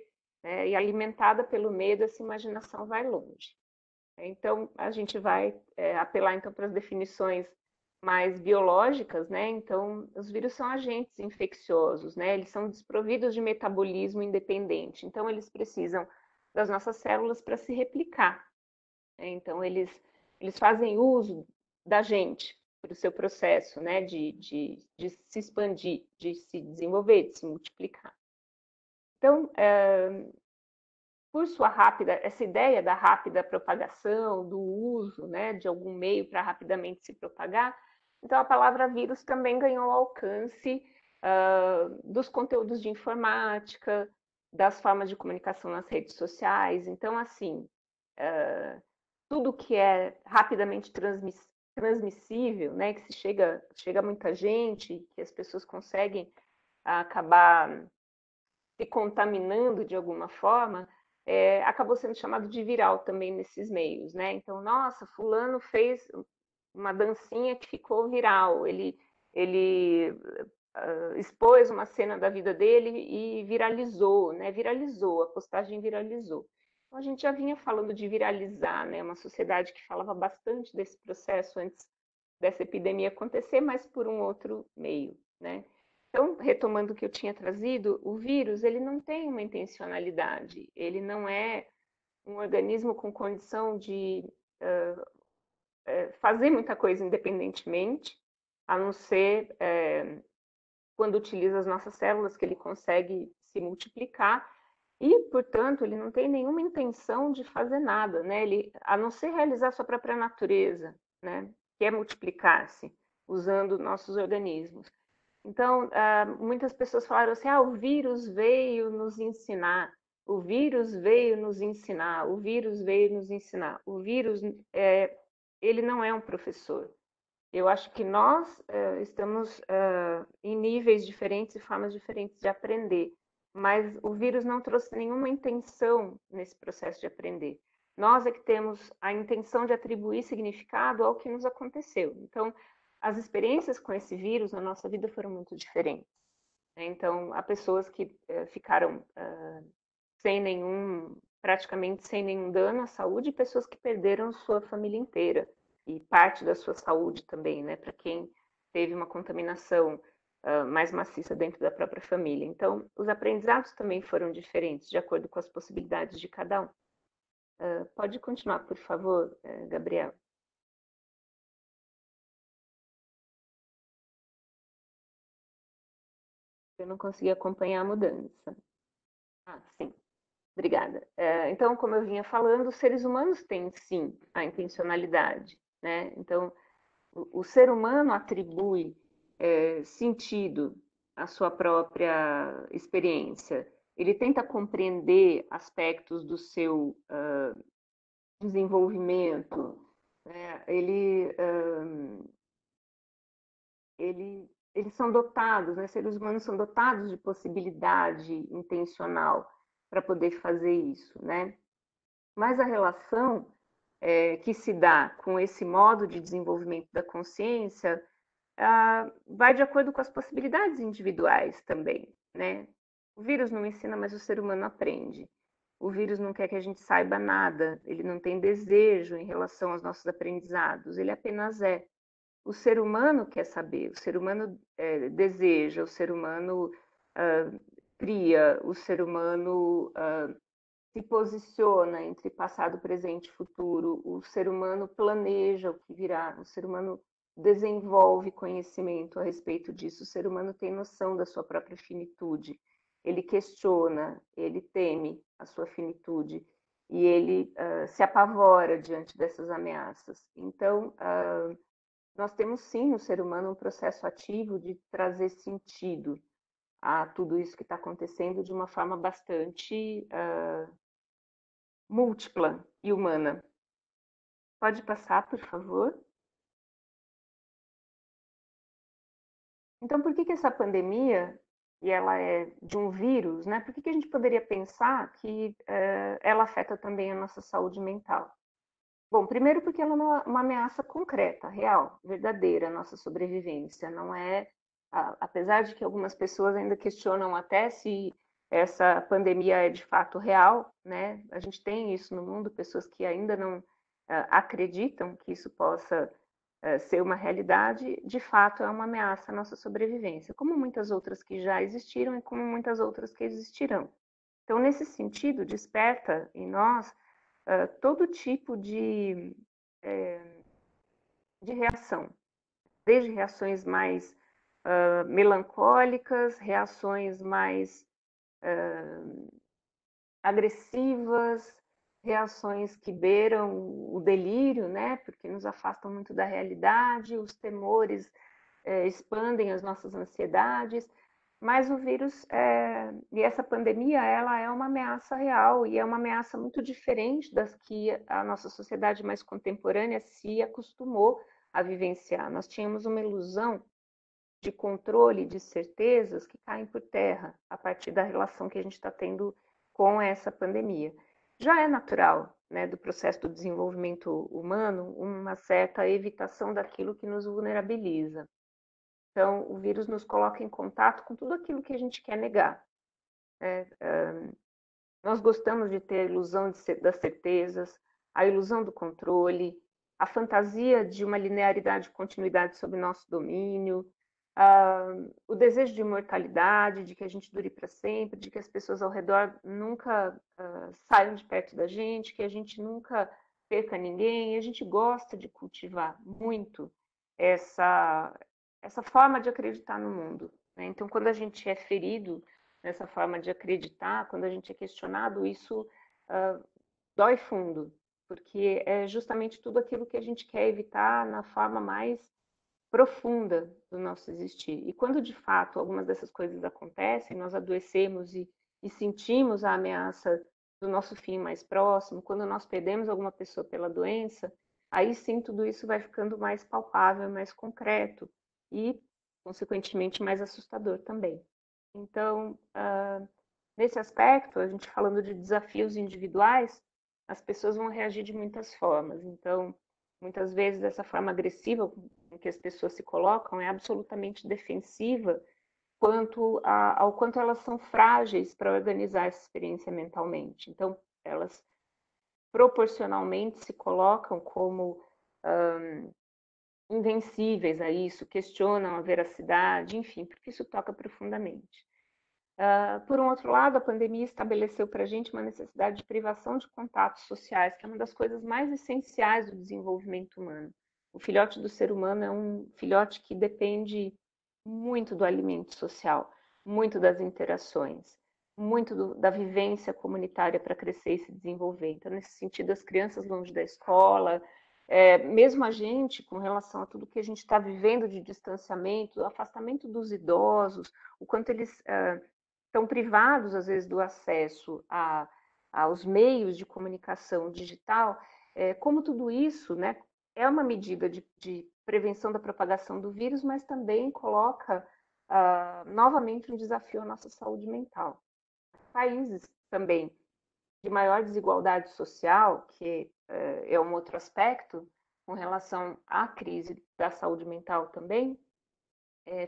né? E alimentada pelo medo, essa imaginação vai longe. Então, a gente vai apelar então para as definições mais biológicas, né? Então, os vírus são agentes infecciosos, né? Eles são desprovidos de metabolismo independente. Então, eles precisam das nossas células para se replicar. Né? Então, eles fazem uso da gente para o seu processo, né? De se expandir, de se desenvolver, de se multiplicar. Então, por sua essa ideia da rápida propagação, do uso, né, de algum meio para rapidamente se propagar, então a palavra vírus também ganhou alcance dos conteúdos de informática, das formas de comunicação nas redes sociais. Então, assim, tudo que é rapidamente transmissível, né, que chega a muita gente, que as pessoas conseguem acabar se contaminando de alguma forma, acabou sendo chamado de viral também nesses meios, né? Então, nossa, fulano fez uma dancinha que ficou viral, ele expôs uma cena da vida dele e viralizou, né? Viralizou, a postagem viralizou. Então, a gente já vinha falando de viralizar, né? Uma sociedade que falava bastante desse processo antes dessa epidemia acontecer, mas por um outro meio, né? Então, retomando o que eu tinha trazido, o vírus ele não tem uma intencionalidade, ele não é um organismo com condição de fazer muita coisa independentemente, a não ser quando utiliza as nossas células, que ele consegue se multiplicar, e, portanto, ele não tem nenhuma intenção de fazer nada, né? Ele, a não ser realizar sua própria natureza, né? Que é multiplicar-se usando nossos organismos. Então, muitas pessoas falaram assim, o vírus veio nos ensinar, o vírus veio nos ensinar, o vírus veio nos ensinar. O vírus, ele não é um professor. Eu acho que nós estamos em níveis diferentes e formas diferentes de aprender, mas o vírus não trouxe nenhuma intenção nesse processo de aprender. Nós é que temos a intenção de atribuir significado ao que nos aconteceu. Então, as experiências com esse vírus na nossa vida foram muito diferentes. Então, há pessoas que ficaram praticamente sem nenhum dano à saúde, e pessoas que perderam sua família inteira e parte da sua saúde também, né? Para quem teve uma contaminação mais maciça dentro da própria família. Então, os aprendizados também foram diferentes, de acordo com as possibilidades de cada um. Pode continuar, por favor, Gabriel. Eu não consegui acompanhar a mudança. Sim. Obrigada. Então, como eu vinha falando, os seres humanos têm, sim, a intencionalidade, né? Então, o ser humano atribui sentido à sua própria experiência. Ele tenta compreender aspectos do seu desenvolvimento, né? Eles são dotados, né? Seres humanos são dotados de possibilidade intencional para poder fazer isso, né? Mas a relação que se dá com esse modo de desenvolvimento da consciência vai de acordo com as possibilidades individuais também, né? O vírus não ensina, mas o ser humano aprende. O vírus não quer que a gente saiba nada, ele não tem desejo em relação aos nossos aprendizados, ele apenas é. O ser humano quer saber, o ser humano deseja, o ser humano cria, o ser humano se posiciona entre passado, presente e futuro, o ser humano planeja o que virá, o ser humano desenvolve conhecimento a respeito disso, o ser humano tem noção da sua própria finitude, ele questiona, ele teme a sua finitude e ele se apavora diante dessas ameaças. Então, nós temos sim no ser humano um processo ativo de trazer sentido a tudo isso que está acontecendo de uma forma bastante múltipla e humana. Pode passar, por favor? Então, por que essa pandemia, e ela é de um vírus, né? Por que a gente poderia pensar que ela afeta também a nossa saúde mental? Bom, primeiro porque ela é uma ameaça concreta, real, verdadeira à nossa sobrevivência. Não é, apesar de que algumas pessoas ainda questionam até se essa pandemia é de fato real, né? A gente tem isso no mundo, pessoas que ainda não acreditam que isso possa ser uma realidade, de fato é uma ameaça à nossa sobrevivência, como muitas outras que já existiram e como muitas outras que existirão. Então, nesse sentido, desperta em nós todo tipo de reação, desde reações mais melancólicas, reações mais agressivas, reações que beiram o delírio, né? Porque nos afastam muito da realidade, os temores expandem as nossas ansiedades, mas o vírus e essa pandemia, ela é uma ameaça real e é uma ameaça muito diferente das que a nossa sociedade mais contemporânea se acostumou a vivenciar. Nós tínhamos uma ilusão de controle, de certezas que caem por terra a partir da relação que a gente está tendo com essa pandemia. Já é natural, né, do processo do desenvolvimento humano, uma certa evitação daquilo que nos vulnerabiliza. Então, o vírus nos coloca em contato com tudo aquilo que a gente quer negar. Nós gostamos de ter a ilusão das certezas, a ilusão do controle, a fantasia de uma linearidade e continuidade sob nosso domínio, o desejo de imortalidade, de que a gente dure para sempre, de que as pessoas ao redor nunca saiam de perto da gente, que a gente nunca perca ninguém. A gente gosta de cultivar muito essa forma de acreditar no mundo, né? Então, quando a gente é ferido nessa forma de acreditar, quando a gente é questionado, isso dói fundo, porque é justamente tudo aquilo que a gente quer evitar na forma mais profunda do nosso existir. E quando de fato algumas dessas coisas acontecem, nós adoecemos e sentimos a ameaça do nosso fim mais próximo, quando nós perdemos alguma pessoa pela doença, aí sim tudo isso vai ficando mais palpável, mais concreto e, consequentemente, mais assustador também. Então, nesse aspecto, a gente falando de desafios individuais, as pessoas vão reagir de muitas formas. Então, muitas vezes essa forma agressiva com que as pessoas se colocam é absolutamente defensiva ao quanto elas são frágeis para organizar essa experiência mentalmente. Então, elas proporcionalmente se colocam como invencíveis a isso, questionam a veracidade, enfim, porque isso toca profundamente. Por um outro lado, a pandemia estabeleceu para a gente uma necessidade de privação de contatos sociais, que é uma das coisas mais essenciais do desenvolvimento humano. O filhote do ser humano é um filhote que depende muito do alimento social, muito das interações, muito da vivência comunitária para crescer e se desenvolver. Então, nesse sentido, as crianças longe da escola, mesmo a gente, com relação a tudo que a gente está vivendo de distanciamento, afastamento dos idosos, o quanto eles estão privados, às vezes, do acesso aos meios de comunicação digital, como tudo isso, né, é uma medida de prevenção da propagação do vírus, mas também coloca novamente um desafio à nossa saúde mental. Países também de maior desigualdade social, que é um outro aspecto, com relação à crise da saúde mental também,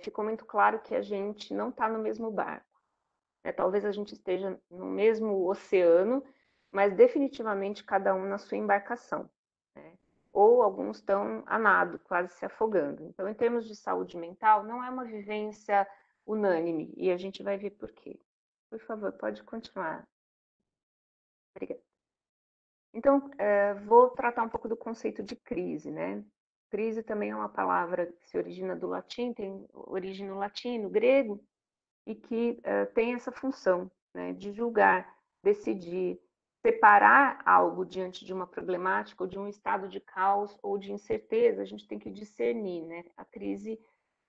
ficou muito claro que a gente não está no mesmo barco. Talvez a gente esteja no mesmo oceano, mas definitivamente cada um na sua embarcação. Ou alguns estão a nado, quase se afogando. Então, em termos de saúde mental, não é uma vivência unânime, e a gente vai ver por quê. Por favor, pode continuar. Obrigada. Então, vou tratar um pouco do conceito de crise, né? Crise também é uma palavra que se origina do latim, tem origem no latim, no grego, e que tem essa função, né, de julgar, decidir, separar algo diante de uma problemática ou de um estado de caos ou de incerteza. A gente tem que discernir, né? A crise,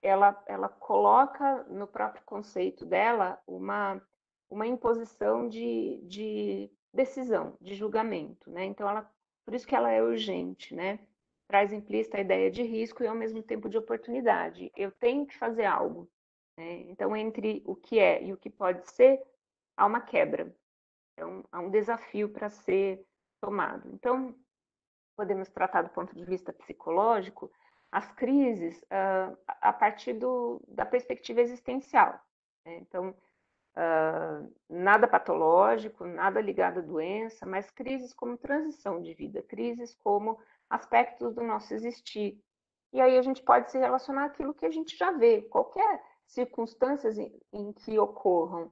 ela coloca no próprio conceito dela uma imposição de decisão, de julgamento, né? Então, por isso que ela é urgente, né? Traz implícita a ideia de risco e, ao mesmo tempo, de oportunidade. Eu tenho que fazer algo, né? Então, entre o que é e o que pode ser, há uma quebra. Há um desafio para ser tomado. Então, podemos tratar do ponto de vista psicológico as crises a partir da perspectiva existencial, né? Então, nada patológico, nada ligado à doença, mas crises como transição de vida, crises como aspectos do nosso existir. E aí a gente pode se relacionar àquilo que a gente já vê, qualquer circunstâncias em que ocorram,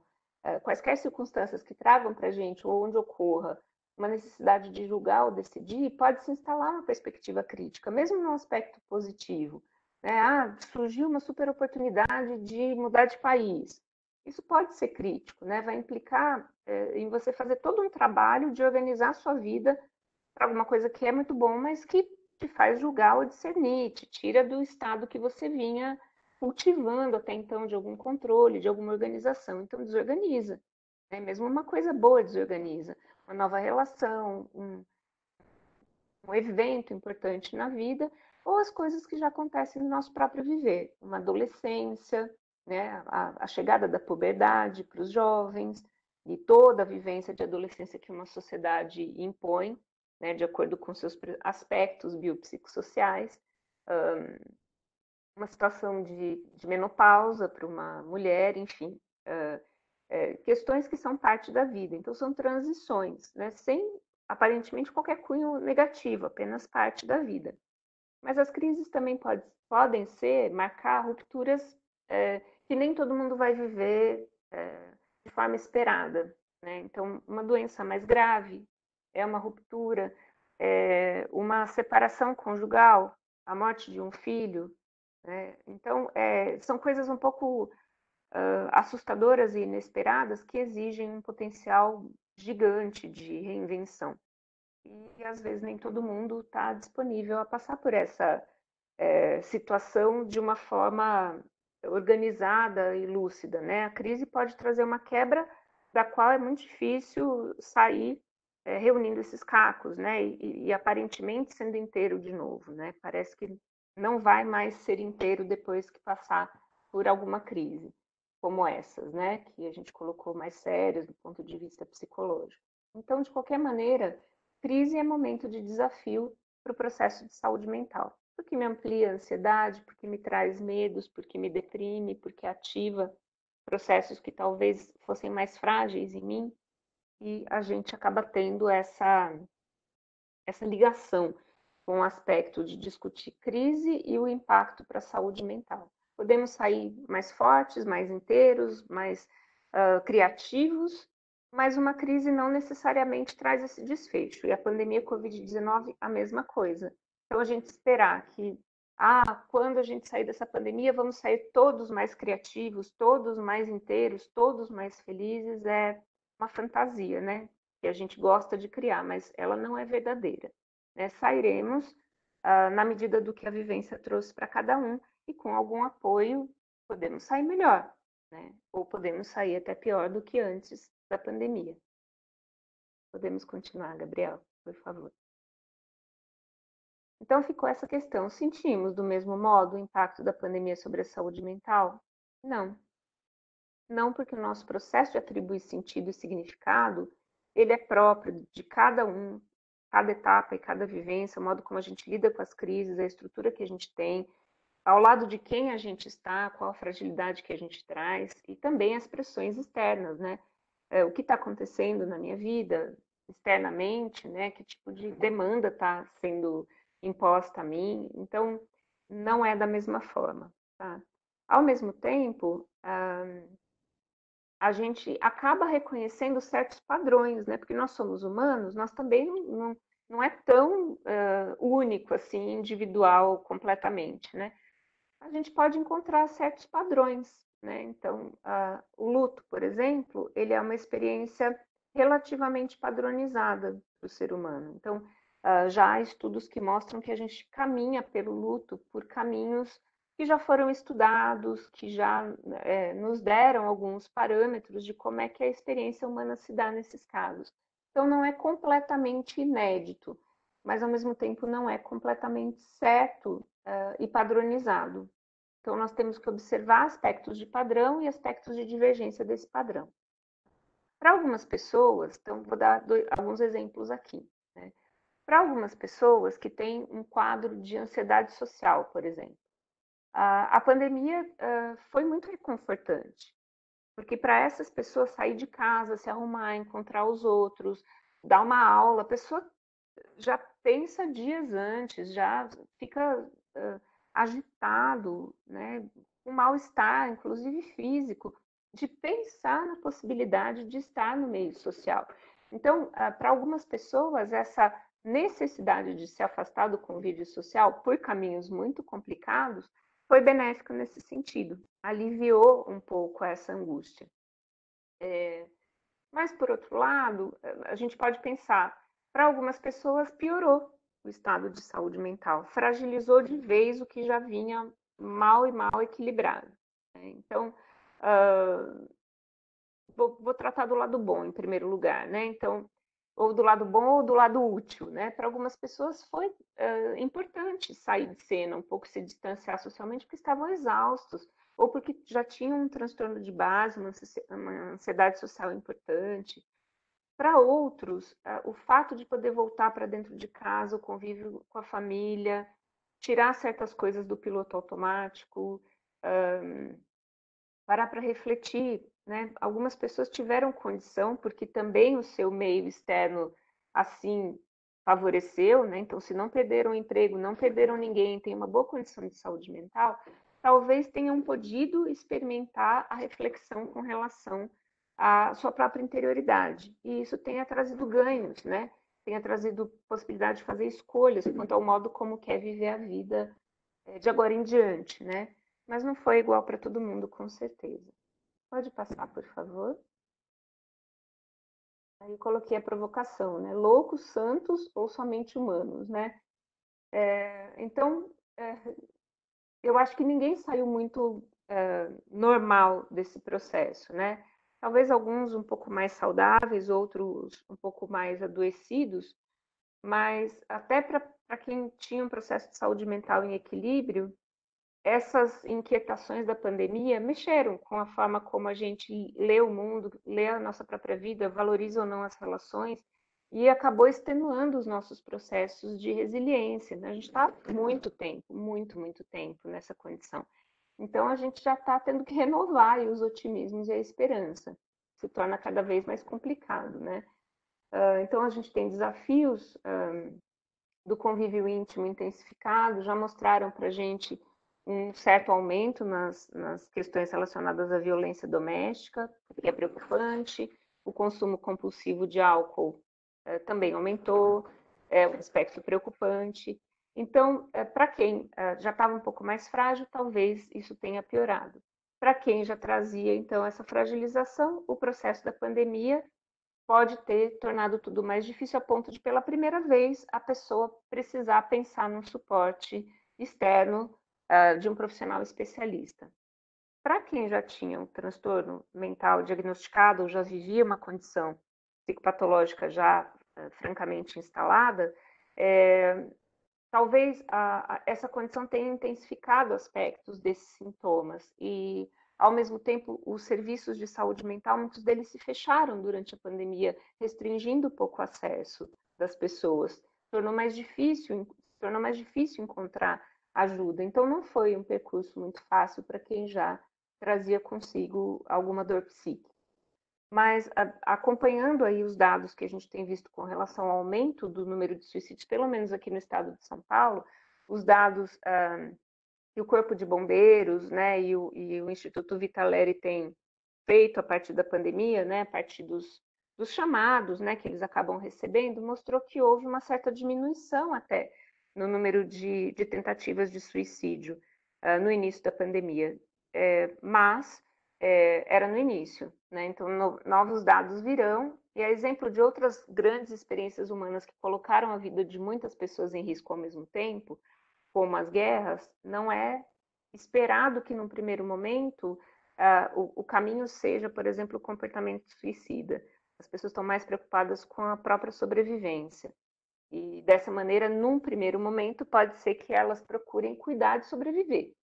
quaisquer circunstâncias que tragam para a gente, ou onde ocorra uma necessidade de julgar ou decidir, pode se instalar uma perspectiva crítica, mesmo no aspecto positivo, né? Surgiu uma super oportunidade de mudar de país. Isso pode ser crítico, né? Vai implicar em você fazer todo um trabalho de organizar a sua vida para alguma coisa que é muito bom, mas que te faz julgar ou discernir, te tira do estado que você vinha cultivando até então, de algum controle, de alguma organização. Então, desorganiza, né? Mesmo uma coisa boa desorganiza. Uma nova relação, um evento importante na vida, ou as coisas que já acontecem no nosso próprio viver. Uma adolescência, né? A chegada da puberdade para os jovens, e toda a vivência de adolescência que uma sociedade impõe, né, de acordo com seus aspectos biopsicossociais, uma situação de menopausa para uma mulher, enfim, questões que são parte da vida. Então, são transições, né, sem aparentemente qualquer cunho negativo, apenas parte da vida. Mas as crises também podem marcar rupturas que nem todo mundo vai viver de forma esperada, né? Então, uma doença mais grave é uma ruptura, uma separação conjugal, a morte de um filho, né? Então, são coisas um pouco assustadoras e inesperadas que exigem um potencial gigante de reinvenção. E às vezes nem todo mundo está disponível a passar por essa situação de uma forma organizada e lúcida, né? A crise pode trazer uma quebra da qual é muito difícil sair reunindo esses cacos, né? E aparentemente sendo inteiro de novo, né? Parece que não vai mais ser inteiro depois que passar por alguma crise como essas, né? Que a gente colocou mais sérias do ponto de vista psicológico. Então, de qualquer maneira, crise é momento de desafio para o processo de saúde mental, porque me amplia a ansiedade, porque me traz medos, porque me deprime, porque ativa processos que talvez fossem mais frágeis em mim, e a gente acaba tendo essa ligação com o aspecto de discutir crise e o impacto para a saúde mental. Podemos sair mais fortes, mais inteiros, mais criativos, mas uma crise não necessariamente traz esse desfecho. E a pandemia Covid-19, a mesma coisa. Então, a gente esperar que, quando a gente sair dessa pandemia, vamos sair todos mais criativos, todos mais inteiros, todos mais felizes, é uma fantasia, né? Que a gente gosta de criar, mas ela não é verdadeira, né? Sairemos na medida do que a vivência trouxe para cada um, e com algum apoio podemos sair melhor, né? Ou podemos sair até pior do que antes da pandemia. Podemos continuar, Gabriel, por favor. Então ficou essa questão. Sentimos do mesmo modo o impacto da pandemia sobre a saúde mental? Não. Não, porque o nosso processo de atribuir sentido e significado, ele é próprio de cada um, cada etapa e cada vivência, o modo como a gente lida com as crises, a estrutura que a gente tem, ao lado de quem a gente está, qual a fragilidade que a gente traz, e também as pressões externas, né? O que está acontecendo na minha vida, externamente, né? Que tipo de demanda está sendo imposta a mim. Então, não é da mesma forma, tá? Ao mesmo tempo, a gente acaba reconhecendo certos padrões, né? Porque nós somos humanos, nós também não é tão único assim, individual completamente, né? A gente pode encontrar certos padrões, né? Então, o luto, por exemplo, ele é uma experiência relativamente padronizada para o ser humano. Então, já há estudos que mostram que a gente caminha pelo luto por caminhos que já foram estudados, que já nos deram alguns parâmetros de como é que a experiência humana se dá nesses casos. Então, não é completamente inédito, mas ao mesmo tempo não é completamente certo e padronizado. Então, nós temos que observar aspectos de padrão e aspectos de divergência desse padrão. Para algumas pessoas, então vou dar alguns exemplos aqui, né? Para algumas pessoas que têm um quadro de ansiedade social, por exemplo, a pandemia foi muito reconfortante, porque para essas pessoas sair de casa, se arrumar, encontrar os outros, dar uma aula, a pessoa já pensa dias antes, já fica agitado, né, com mal-estar, inclusive físico, de pensar na possibilidade de estar no meio social. Então, para algumas pessoas, essa necessidade de se afastar do convívio social por caminhos muito complicados foi benéfico nesse sentido, aliviou um pouco essa angústia. Mas, por outro lado, a gente pode pensar, para algumas pessoas piorou o estado de saúde mental, fragilizou de vez o que já vinha mal e mal equilibrado. Então, vou tratar do lado bom em primeiro lugar, né? Então, ou do lado bom ou do lado útil, né? Para algumas pessoas foi importante sair de cena, um pouco se distanciar socialmente, porque estavam exaustos, ou porque já tinham um transtorno de base, uma ansiedade social importante. Para outros, o fato de poder voltar para dentro de casa, o convívio com a família, tirar certas coisas do piloto automático, parar para refletir, né? Algumas pessoas tiveram condição, porque também o seu meio externo assim favoreceu, né? Então, se não perderam o emprego, não perderam ninguém, têm uma boa condição de saúde mental, talvez tenham podido experimentar a reflexão com relação à sua própria interioridade. E isso tenha trazido ganhos, né? Tenha trazido possibilidade de fazer escolhas quanto ao modo como quer viver a vida de agora em diante, né? Mas não foi igual para todo mundo, com certeza. Pode passar, por favor? Aí eu coloquei a provocação, né? Loucos, santos ou somente humanos, né? Então, eu acho que ninguém saiu muito normal desse processo, né? Talvez alguns um pouco mais saudáveis, outros um pouco mais adoecidos, mas até para quem tinha um processo de saúde mental em equilíbrio, essas inquietações da pandemia mexeram com a forma como a gente lê o mundo, lê a nossa própria vida, valoriza ou não as relações, e acabou extenuando os nossos processos de resiliência, né? A gente está muito tempo, muito tempo nessa condição. Então, a gente já está tendo que renovar os otimismos e a esperança. Se torna cada vez mais complicado, né? Então, a gente tem desafios do convívio íntimo intensificado, já mostraram para a gente um certo aumento nas questões relacionadas à violência doméstica, que é preocupante. O consumo compulsivo de álcool também aumentou, é um aspecto preocupante. Então, para quem já estava um pouco mais frágil, talvez isso tenha piorado. Para quem já trazia, então, essa fragilização, o processo da pandemia pode ter tornado tudo mais difícil a ponto de, pela primeira vez, a pessoa precisar pensar num suporte externo de um profissional especialista. Para quem já tinha um transtorno mental diagnosticado ou já vivia uma condição psicopatológica já francamente instalada, talvez essa condição tenha intensificado aspectos desses sintomas e, ao mesmo tempo, os serviços de saúde mental, muitos deles se fecharam durante a pandemia, restringindo um pouco o acesso das pessoas. Tornou mais difícil encontrar ajuda. Então, não foi um percurso muito fácil para quem já trazia consigo alguma dor psíquica. Mas acompanhando aí os dados que a gente tem visto com relação ao aumento do número de suicídios, pelo menos aqui no estado de São Paulo, os dados que o Corpo de Bombeiros, né, e o Instituto Vitaleri tem feito a partir da pandemia, né, a partir dos chamados, né, que eles acabam recebendo, mostrou que houve uma certa diminuição até no número de tentativas de suicídio no início da pandemia. Mas era no início, né? Então novos dados virão, e a exemplo de outras grandes experiências humanas que colocaram a vida de muitas pessoas em risco ao mesmo tempo, como as guerras, não é esperado que num primeiro momento o caminho seja, por exemplo, o comportamento suicida. As pessoas estão mais preocupadas com a própria sobrevivência. E dessa maneira, num primeiro momento, pode ser que elas procurem cuidar de sobreviver.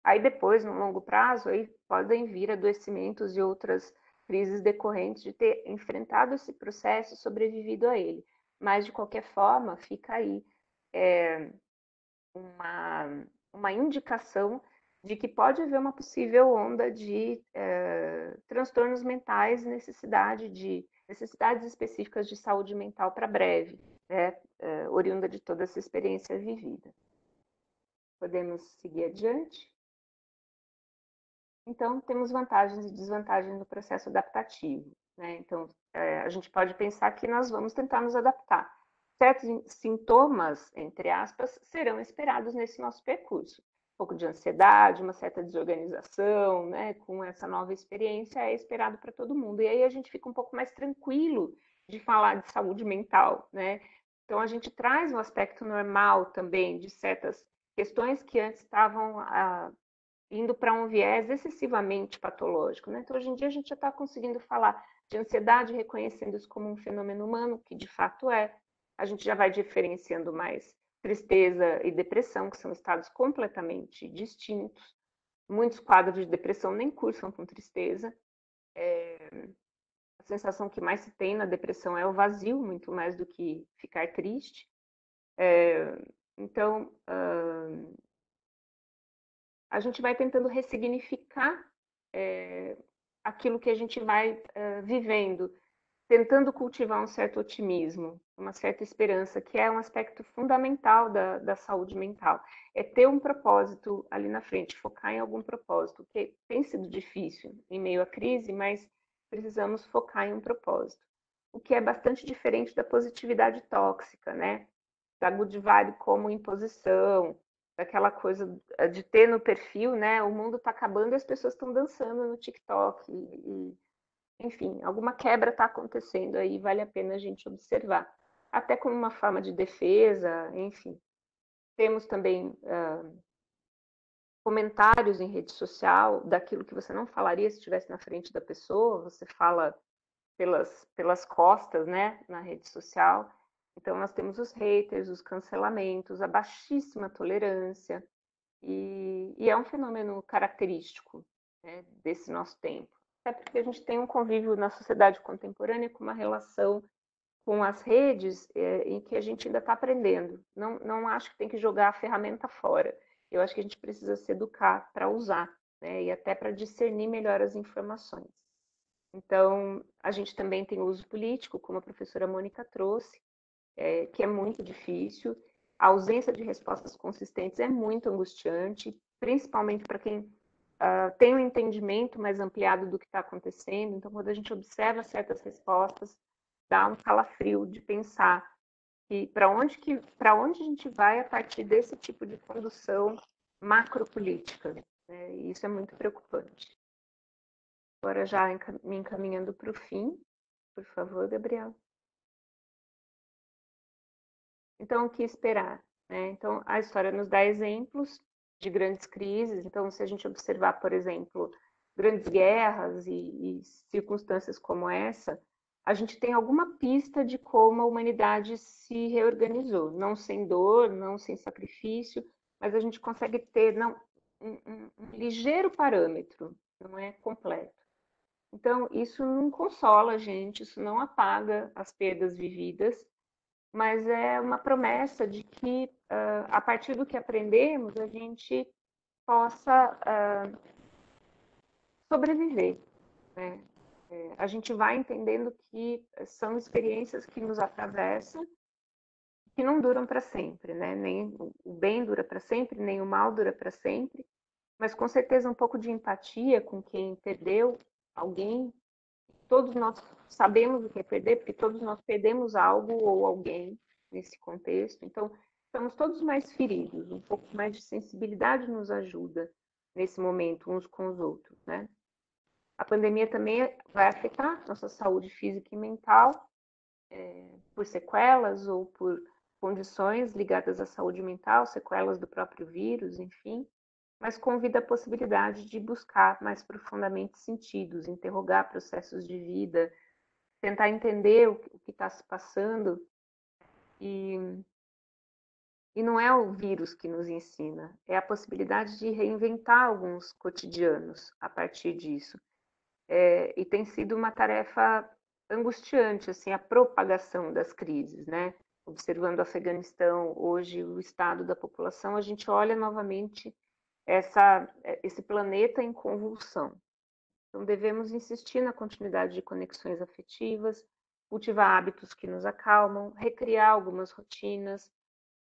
Aí depois, no longo prazo, aí podem vir adoecimentos e outras crises decorrentes de ter enfrentado esse processo e sobrevivido a ele. Mas, de qualquer forma, fica aí uma indicação de que pode haver uma possível onda de transtornos mentais, necessidades específicas de saúde mental para breve, né, oriunda de toda essa experiência vivida. Podemos seguir adiante? Então, temos vantagens e desvantagens no processo adaptativo, né? Então, a gente pode pensar que nós vamos tentar nos adaptar. Certos sintomas, entre aspas, serão esperados nesse nosso percurso. Um pouco de ansiedade, uma certa desorganização, né? Com essa nova experiência é esperado para todo mundo. E aí a gente fica um pouco mais tranquilo de falar de saúde mental, né? Então, a gente traz um aspecto normal também de certas questões que antes estavam indo para um viés excessivamente patológico, né? Então, hoje em dia, a gente já está conseguindo falar de ansiedade, reconhecendo isso como um fenômeno humano, que de fato é. A gente já vai diferenciando mais tristeza e depressão, que são estados completamente distintos. Muitos quadros de depressão nem cursam com tristeza. A sensação que mais se tem na depressão é o vazio, muito mais do que ficar triste. Então, a gente vai tentando ressignificar aquilo que a gente vai vivendo, tentando cultivar um certo otimismo, uma certa esperança, que é um aspecto fundamental da saúde mental. É ter um propósito ali na frente, focar em algum propósito, que tem sido difícil em meio à crise, mas precisamos focar em um propósito. O que é bastante diferente da positividade tóxica, né? Da good vibe como imposição, daquela coisa de ter no perfil, né? O mundo está acabando e as pessoas estão dançando no TikTok. Enfim, alguma quebra está acontecendo aí, vale a pena a gente observar. Até como uma forma de defesa, enfim. Temos também comentários em rede social daquilo que você não falaria se estivesse na frente da pessoa, você fala pelas costas, né, na rede social. Então, nós temos os haters, os cancelamentos, a baixíssima tolerância, e é um fenômeno característico, né, desse nosso tempo. Até porque a gente tem um convívio na sociedade contemporânea com uma relação com as redes em que a gente ainda está aprendendo. Não acho que tem que jogar a ferramenta fora. Eu acho que a gente precisa se educar para usar, né, e até para discernir melhor as informações. Então, a gente também tem o uso político, como a professora Mônica trouxe, que é muito difícil. A ausência de respostas consistentes é muito angustiante, principalmente para quem tem um entendimento mais ampliado do que está acontecendo. Então, quando a gente observa certas respostas, dá um calafrio de pensar que para onde a gente vai a partir desse tipo de condução macropolítica, né? E isso é muito preocupante. Agora, já me encaminhando para o fim, por favor, Gabriel. Então, o que esperar, né? Então, a história nos dá exemplos de grandes crises. Então, se a gente observar, por exemplo, grandes guerras e circunstâncias como essa, a gente tem alguma pista de como a humanidade se reorganizou. Não sem dor, não sem sacrifício, mas a gente consegue ter um ligeiro parâmetro, não é completo. Então, isso não consola a gente, isso não apaga as perdas vividas, mas é uma promessa de que, a partir do que aprendemos, a gente possa sobreviver, né? A gente vai entendendo que são experiências que nos atravessam, que não duram para sempre, né? Nem o bem dura para sempre, nem o mal dura para sempre, mas com certeza um pouco de empatia com quem perdeu alguém. Todos nós sabemos o que é perder, porque todos nós perdemos algo ou alguém nesse contexto. Então, estamos todos mais feridos, um pouco mais de sensibilidade nos ajuda nesse momento, uns com os outros, né? A pandemia também vai afetar nossa saúde física e mental, por sequelas ou por condições ligadas à saúde mental, sequelas do próprio vírus, enfim, mas convida a possibilidade de buscar mais profundamente sentidos, interrogar processos de vida, tentar entender o que está se passando. E não é o vírus que nos ensina, é a possibilidade de reinventar alguns cotidianos a partir disso. E tem sido uma tarefa angustiante, assim, a propagação das crises, né? Observando o Afeganistão, hoje o estado da população, a gente olha novamente esse planeta em convulsão. Então, devemos insistir na continuidade de conexões afetivas, cultivar hábitos que nos acalmam, recriar algumas rotinas,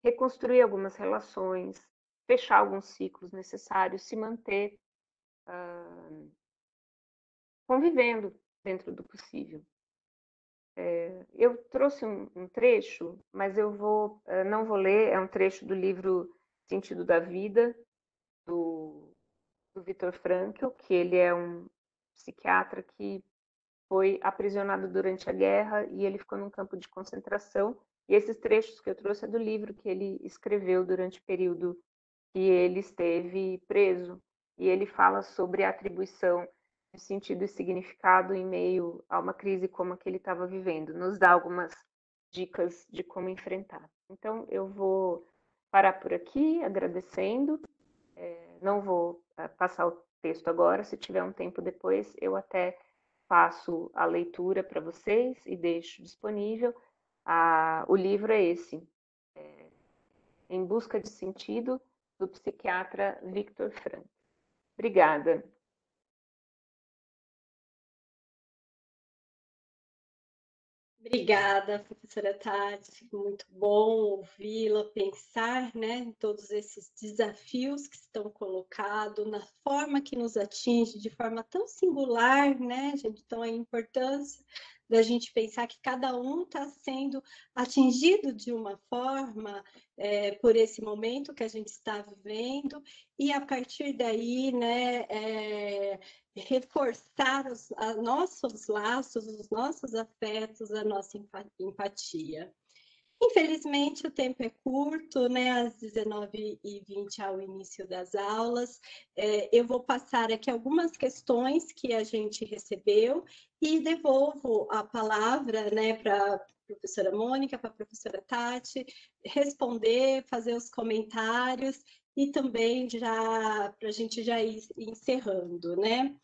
reconstruir algumas relações, fechar alguns ciclos necessários, se manter convivendo dentro do possível. Eu trouxe um trecho, mas eu não vou ler, é um trecho do livro Sentido da Vida, do Viktor Frankl, que ele é um psiquiatra que foi aprisionado durante a guerra e ele ficou num campo de concentração. E esses trechos que eu trouxe é do livro que ele escreveu durante o período que ele esteve preso. E ele fala sobre a atribuição de sentido e significado em meio a uma crise como a que ele estava vivendo. Nos dá algumas dicas de como enfrentar. Então, eu vou parar por aqui, agradecendo. Não vou passar o texto agora, se tiver um tempo depois, eu até faço a leitura para vocês e deixo disponível. O livro é esse, Em Busca de Sentido, do psiquiatra Viktor Frankl. Obrigada. Obrigada, professora Tati, muito bom ouvi-la, pensar, né, em todos esses desafios que estão colocados, na forma que nos atinge, de forma tão singular, né, gente? Então, a importância da gente pensar que cada um está sendo atingido de uma forma por esse momento que a gente está vivendo, e a partir daí, né, reforçar os nossos laços, os nossos afetos, a nossa empatia. Infelizmente, o tempo é curto, né? Às 19h20 ao início das aulas. Eu vou passar aqui algumas questões que a gente recebeu e devolvo a palavra, né, para a professora Mônica, para a professora Tati, responder, fazer os comentários e também já para a gente já ir encerrando, né?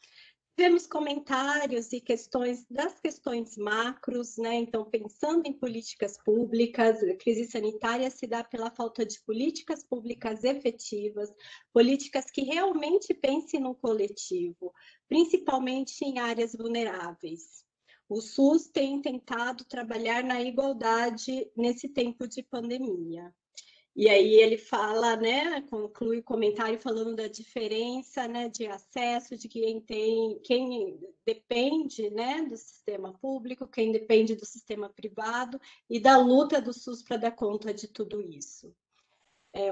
Tivemos comentários e questões das questões macros, né? Então, pensando em políticas públicas, a crise sanitária se dá pela falta de políticas públicas efetivas, políticas que realmente pensem no coletivo, principalmente em áreas vulneráveis. O SUS tem tentado trabalhar na igualdade nesse tempo de pandemia. E aí ele fala, né, conclui o comentário falando da diferença, né, de acesso, de quem depende, né, do sistema público, quem depende do sistema privado e da luta do SUS para dar conta de tudo isso.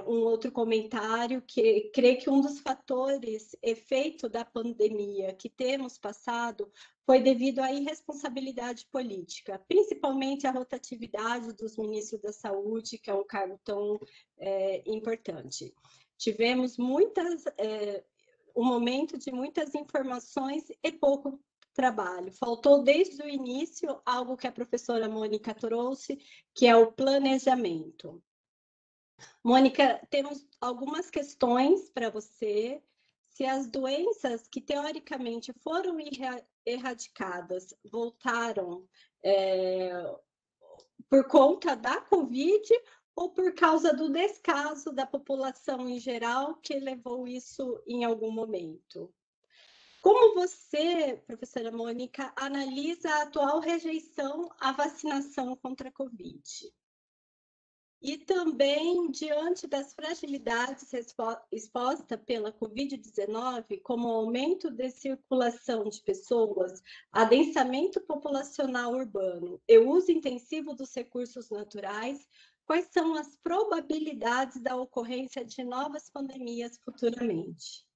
um outro comentário, que creio que um dos fatores, efeito da pandemia que temos passado, foi devido à irresponsabilidade política, principalmente a rotatividade dos ministros da Saúde, que é um cargo tão importante. Tivemos um momento de muitas informações e pouco trabalho. Faltou desde o início algo que a professora Mônica trouxe, que é o planejamento. Mônica, temos algumas questões para você. Se as doenças que teoricamente foram erradicadas voltaram por conta da Covid ou por causa do descaso da população em geral que levou isso em algum momento? Como você, professora Mônica, analisa a atual rejeição à vacinação contra a Covid? E também, diante das fragilidades expostas pela Covid-19, como aumento de circulação de pessoas, adensamento populacional urbano e uso intensivo dos recursos naturais, quais são as probabilidades da ocorrência de novas pandemias futuramente?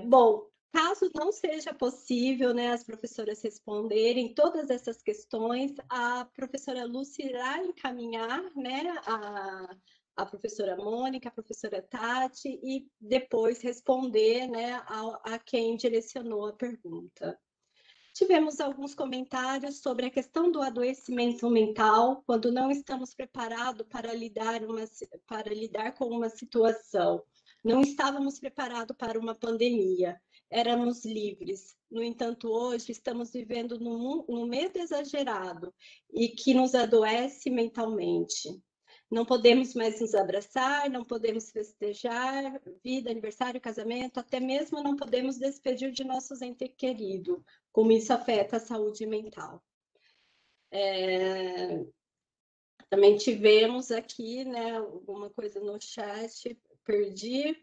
Bom, caso não seja possível, né, as professoras responderem todas essas questões, a professora Lúcia irá encaminhar, né, a professora Mônica, a professora Tati, e depois responder, né, a quem direcionou a pergunta. Tivemos alguns comentários sobre a questão do adoecimento mental, quando não estamos preparados para lidar com uma situação. Não estávamos preparados para uma pandemia, éramos livres. No entanto, hoje estamos vivendo num medo exagerado e que nos adoece mentalmente. Não podemos mais nos abraçar, não podemos festejar vida, aniversário, casamento, até mesmo não podemos despedir de nossos entes queridos, como isso afeta a saúde mental. Também tivemos aqui, né, alguma coisa no chat, perdi.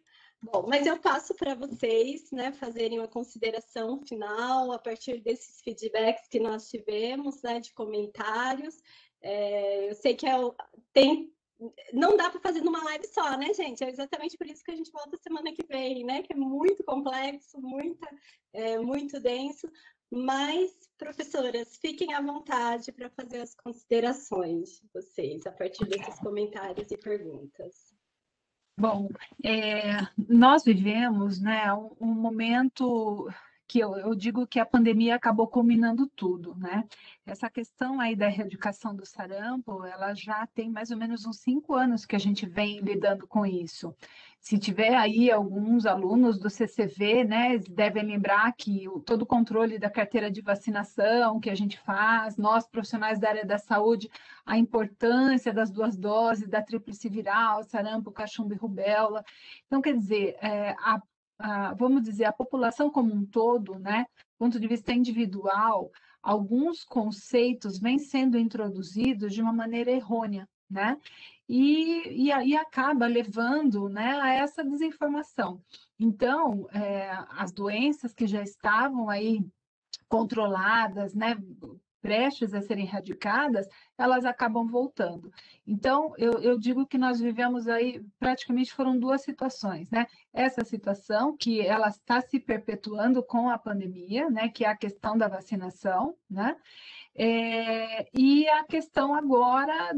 Bom, mas eu passo para vocês, né, fazerem uma consideração final a partir desses feedbacks que nós tivemos, né, de comentários. Eu sei que não dá para fazer numa live só, né, gente? É exatamente por isso que a gente volta semana que vem, né? Que é muito complexo, muito denso. Mas, professoras, fiquem à vontade para fazer as considerações de vocês a partir desses comentários e perguntas. Bom, nós vivemos, né, um momento que eu digo que a pandemia acabou culminando tudo, né? Essa questão aí da erradicação do sarampo, ela já tem mais ou menos uns 5 anos que a gente vem lidando com isso. Se tiver aí alguns alunos do CCV, né, devem lembrar que todo o controle da carteira de vacinação que a gente faz, nós profissionais da área da saúde, a importância das 2 doses, da tríplice viral, sarampo, cachumba e rubéola. Então, quer dizer, vamos dizer, a população como um todo, né, do ponto de vista individual, alguns conceitos vêm sendo introduzidos de uma maneira errônea, né? E aí acaba levando, né, a essa desinformação. Então, as doenças que já estavam aí controladas, né, prestes a serem erradicadas, elas acabam voltando. Então, eu digo que nós vivemos aí, praticamente foram 2 situações, né? Essa situação que ela está se perpetuando com a pandemia, né, que é a questão da vacinação, né? E a questão agora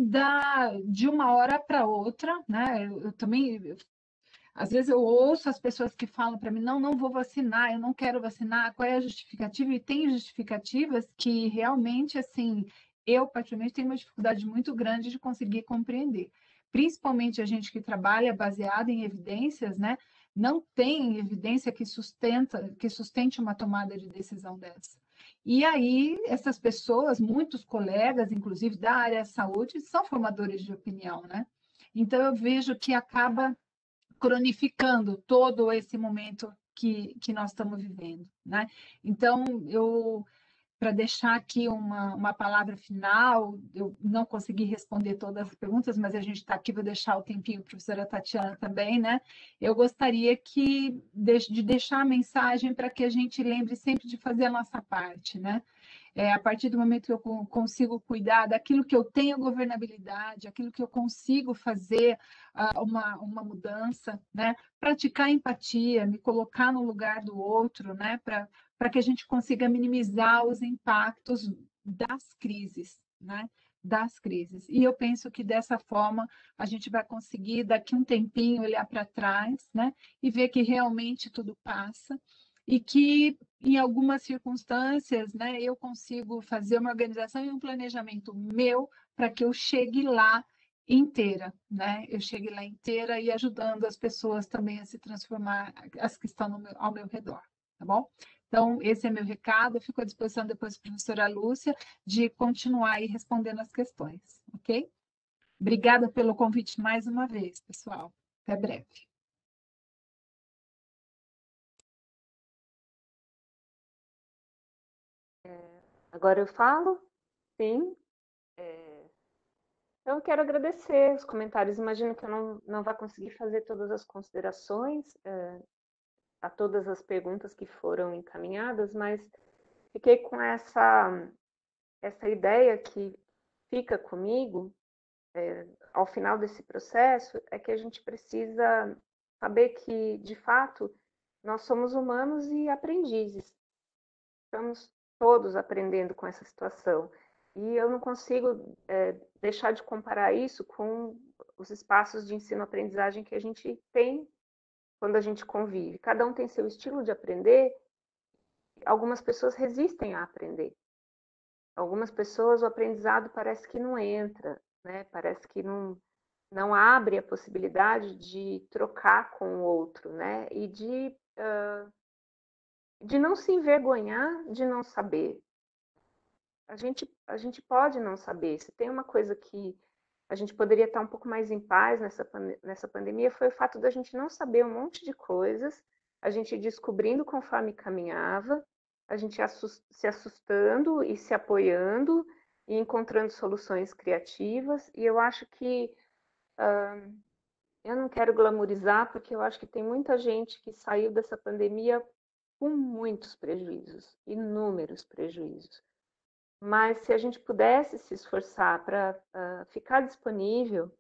de uma hora para outra, né? Eu também, às vezes eu ouço as pessoas que falam para mim, não vou vacinar, eu não quero vacinar, qual é a justificativa? E tem justificativas que realmente, assim, eu particularmente tenho uma dificuldade muito grande de conseguir compreender. Principalmente a gente que trabalha baseado em evidências, né? Não tem evidência que sustente uma tomada de decisão dessa. E aí, essas pessoas, muitos colegas, inclusive da área da saúde, são formadores de opinião, né? Então, eu vejo que acaba cronificando todo esse momento que nós estamos vivendo, né? Então, para deixar aqui uma palavra final, eu não consegui responder todas as perguntas, mas a gente está aqui, vou deixar o tempinho para a professora Tatiana também, né? Eu gostaria de deixar a mensagem para que a gente lembre sempre de fazer a nossa parte, né? a partir do momento que eu consigo cuidar daquilo que eu tenho governabilidade, aquilo que eu consigo fazer uma mudança, né? Praticar empatia, me colocar no lugar do outro, né? Para que a gente consiga minimizar os impactos das crises, né? Das crises. E eu penso que dessa forma a gente vai conseguir, daqui um tempinho, olhar para trás, né? E ver que realmente tudo passa e que, em algumas circunstâncias, né, eu consigo fazer uma organização e um planejamento meu para que eu chegue lá inteira, né? Eu chegue lá inteira e ajudando as pessoas também a se transformar, as que estão ao meu redor, tá bom? Então, esse é meu recado, eu fico à disposição depois da professora Lúcia de continuar aí respondendo as questões, ok? Obrigada pelo convite mais uma vez, pessoal. Até breve. Agora eu falo? Sim. Então, eu quero agradecer os comentários. Imagino que eu não vá conseguir fazer todas as considerações a todas as perguntas que foram encaminhadas, mas fiquei com essa ideia que fica comigo ao final desse processo, é que a gente precisa saber que, de fato, nós somos humanos e aprendizes. Estamos todos aprendendo com essa situação. E eu não consigo deixar de comparar isso com os espaços de ensino-aprendizagem que a gente tem quando a gente convive. Cada um tem seu estilo de aprender. Algumas pessoas resistem a aprender. Algumas pessoas o aprendizado parece que não entra, né? Parece que não abre a possibilidade de trocar com o outro, né? E de não se envergonhar de não saber. A gente pode não saber. Se tem uma coisa que a gente poderia estar um pouco mais em paz nessa pandemia, foi o fato da gente não saber um monte de coisas, a gente descobrindo conforme caminhava, a gente se assustando e se apoiando e encontrando soluções criativas. E eu acho que eu não quero glamorizar, porque eu acho que tem muita gente que saiu dessa pandemia com muitos prejuízos, inúmeros prejuízos. Mas se a gente pudesse se esforçar para ficar disponível,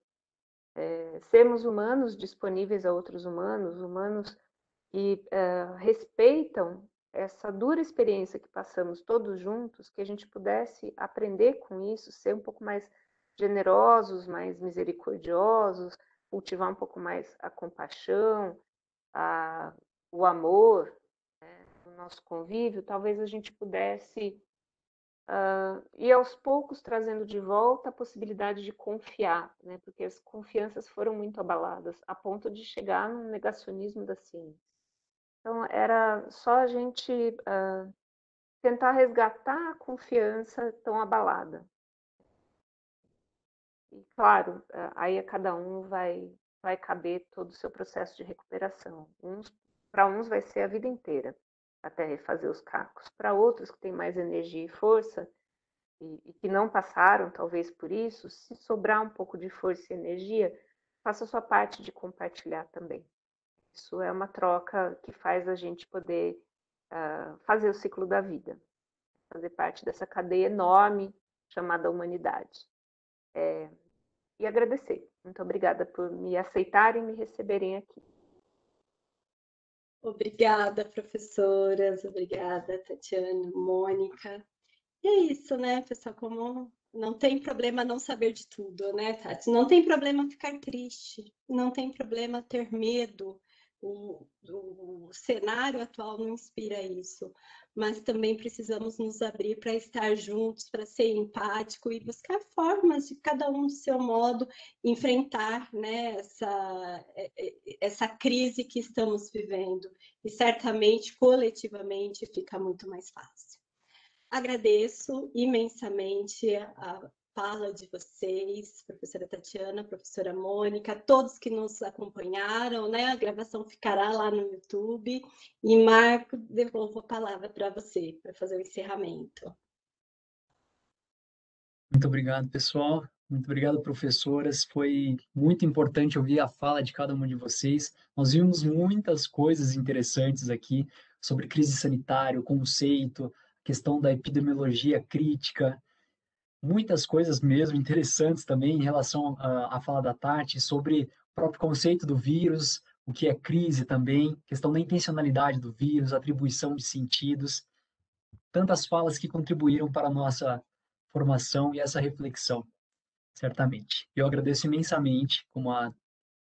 sermos humanos disponíveis a outros humanos, humanos que respeitam essa dura experiência que passamos todos juntos, que a gente pudesse aprender com isso, ser um pouco mais generosos, mais misericordiosos, cultivar um pouco mais a compaixão, o amor, né, no nosso convívio, talvez a gente pudesse e aos poucos trazendo de volta a possibilidade de confiar, né? Porque as confianças foram muito abaladas, a ponto de chegar no negacionismo da ciência. Então, era só a gente tentar resgatar a confiança tão abalada. E, claro, aí a cada um vai caber todo o seu processo de recuperação. Para uns vai ser a vida inteira, até refazer os cacos. Para outros que têm mais energia e força, e que não passaram, talvez por isso, se sobrar um pouco de força e energia, faça a sua parte de compartilhar também. Isso é uma troca que faz a gente poder fazer o ciclo da vida, fazer parte dessa cadeia enorme chamada humanidade. E agradecer. Muito obrigada por me aceitarem e me receberem aqui. Obrigada, professoras. Obrigada, Tatiana, Mônica. E é isso, né, pessoal? Como não tem problema não saber de tudo, né, Tati? Não tem problema ficar triste, não tem problema ter medo. O cenário atual não inspira isso, mas também precisamos nos abrir para estar juntos, para ser empático e buscar formas de cada um do seu modo enfrentar, né, essa crise que estamos vivendo. E certamente, coletivamente, fica muito mais fácil. Agradeço imensamente a fala de vocês, professora Tatiana, professora Mônica, todos que nos acompanharam, né? A gravação ficará lá no YouTube. E Marco, devolvo a palavra para você, para fazer o encerramento. Muito obrigado, pessoal. Muito obrigado, professoras. Foi muito importante ouvir a fala de cada uma de vocês. Nós vimos muitas coisas interessantes aqui sobre crise sanitária, o conceito, questão da epidemiologia crítica, muitas coisas mesmo interessantes também em relação à fala da Tati sobre o próprio conceito do vírus, o que é crise também, questão da intencionalidade do vírus, atribuição de sentidos, tantas falas que contribuíram para a nossa formação e essa reflexão, certamente. Eu agradeço imensamente, como a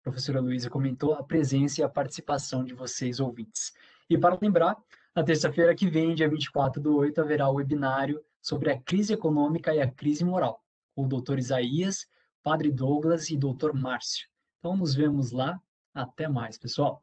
professora Luísa comentou, a presença e a participação de vocês, ouvintes. E para lembrar, na terça-feira que vem, dia 24/8, haverá o webinário sobre a crise econômica e a crise moral, com o Dr. Isaías, Padre Douglas e Dr. Márcio. Então, nos vemos lá. Até mais, pessoal.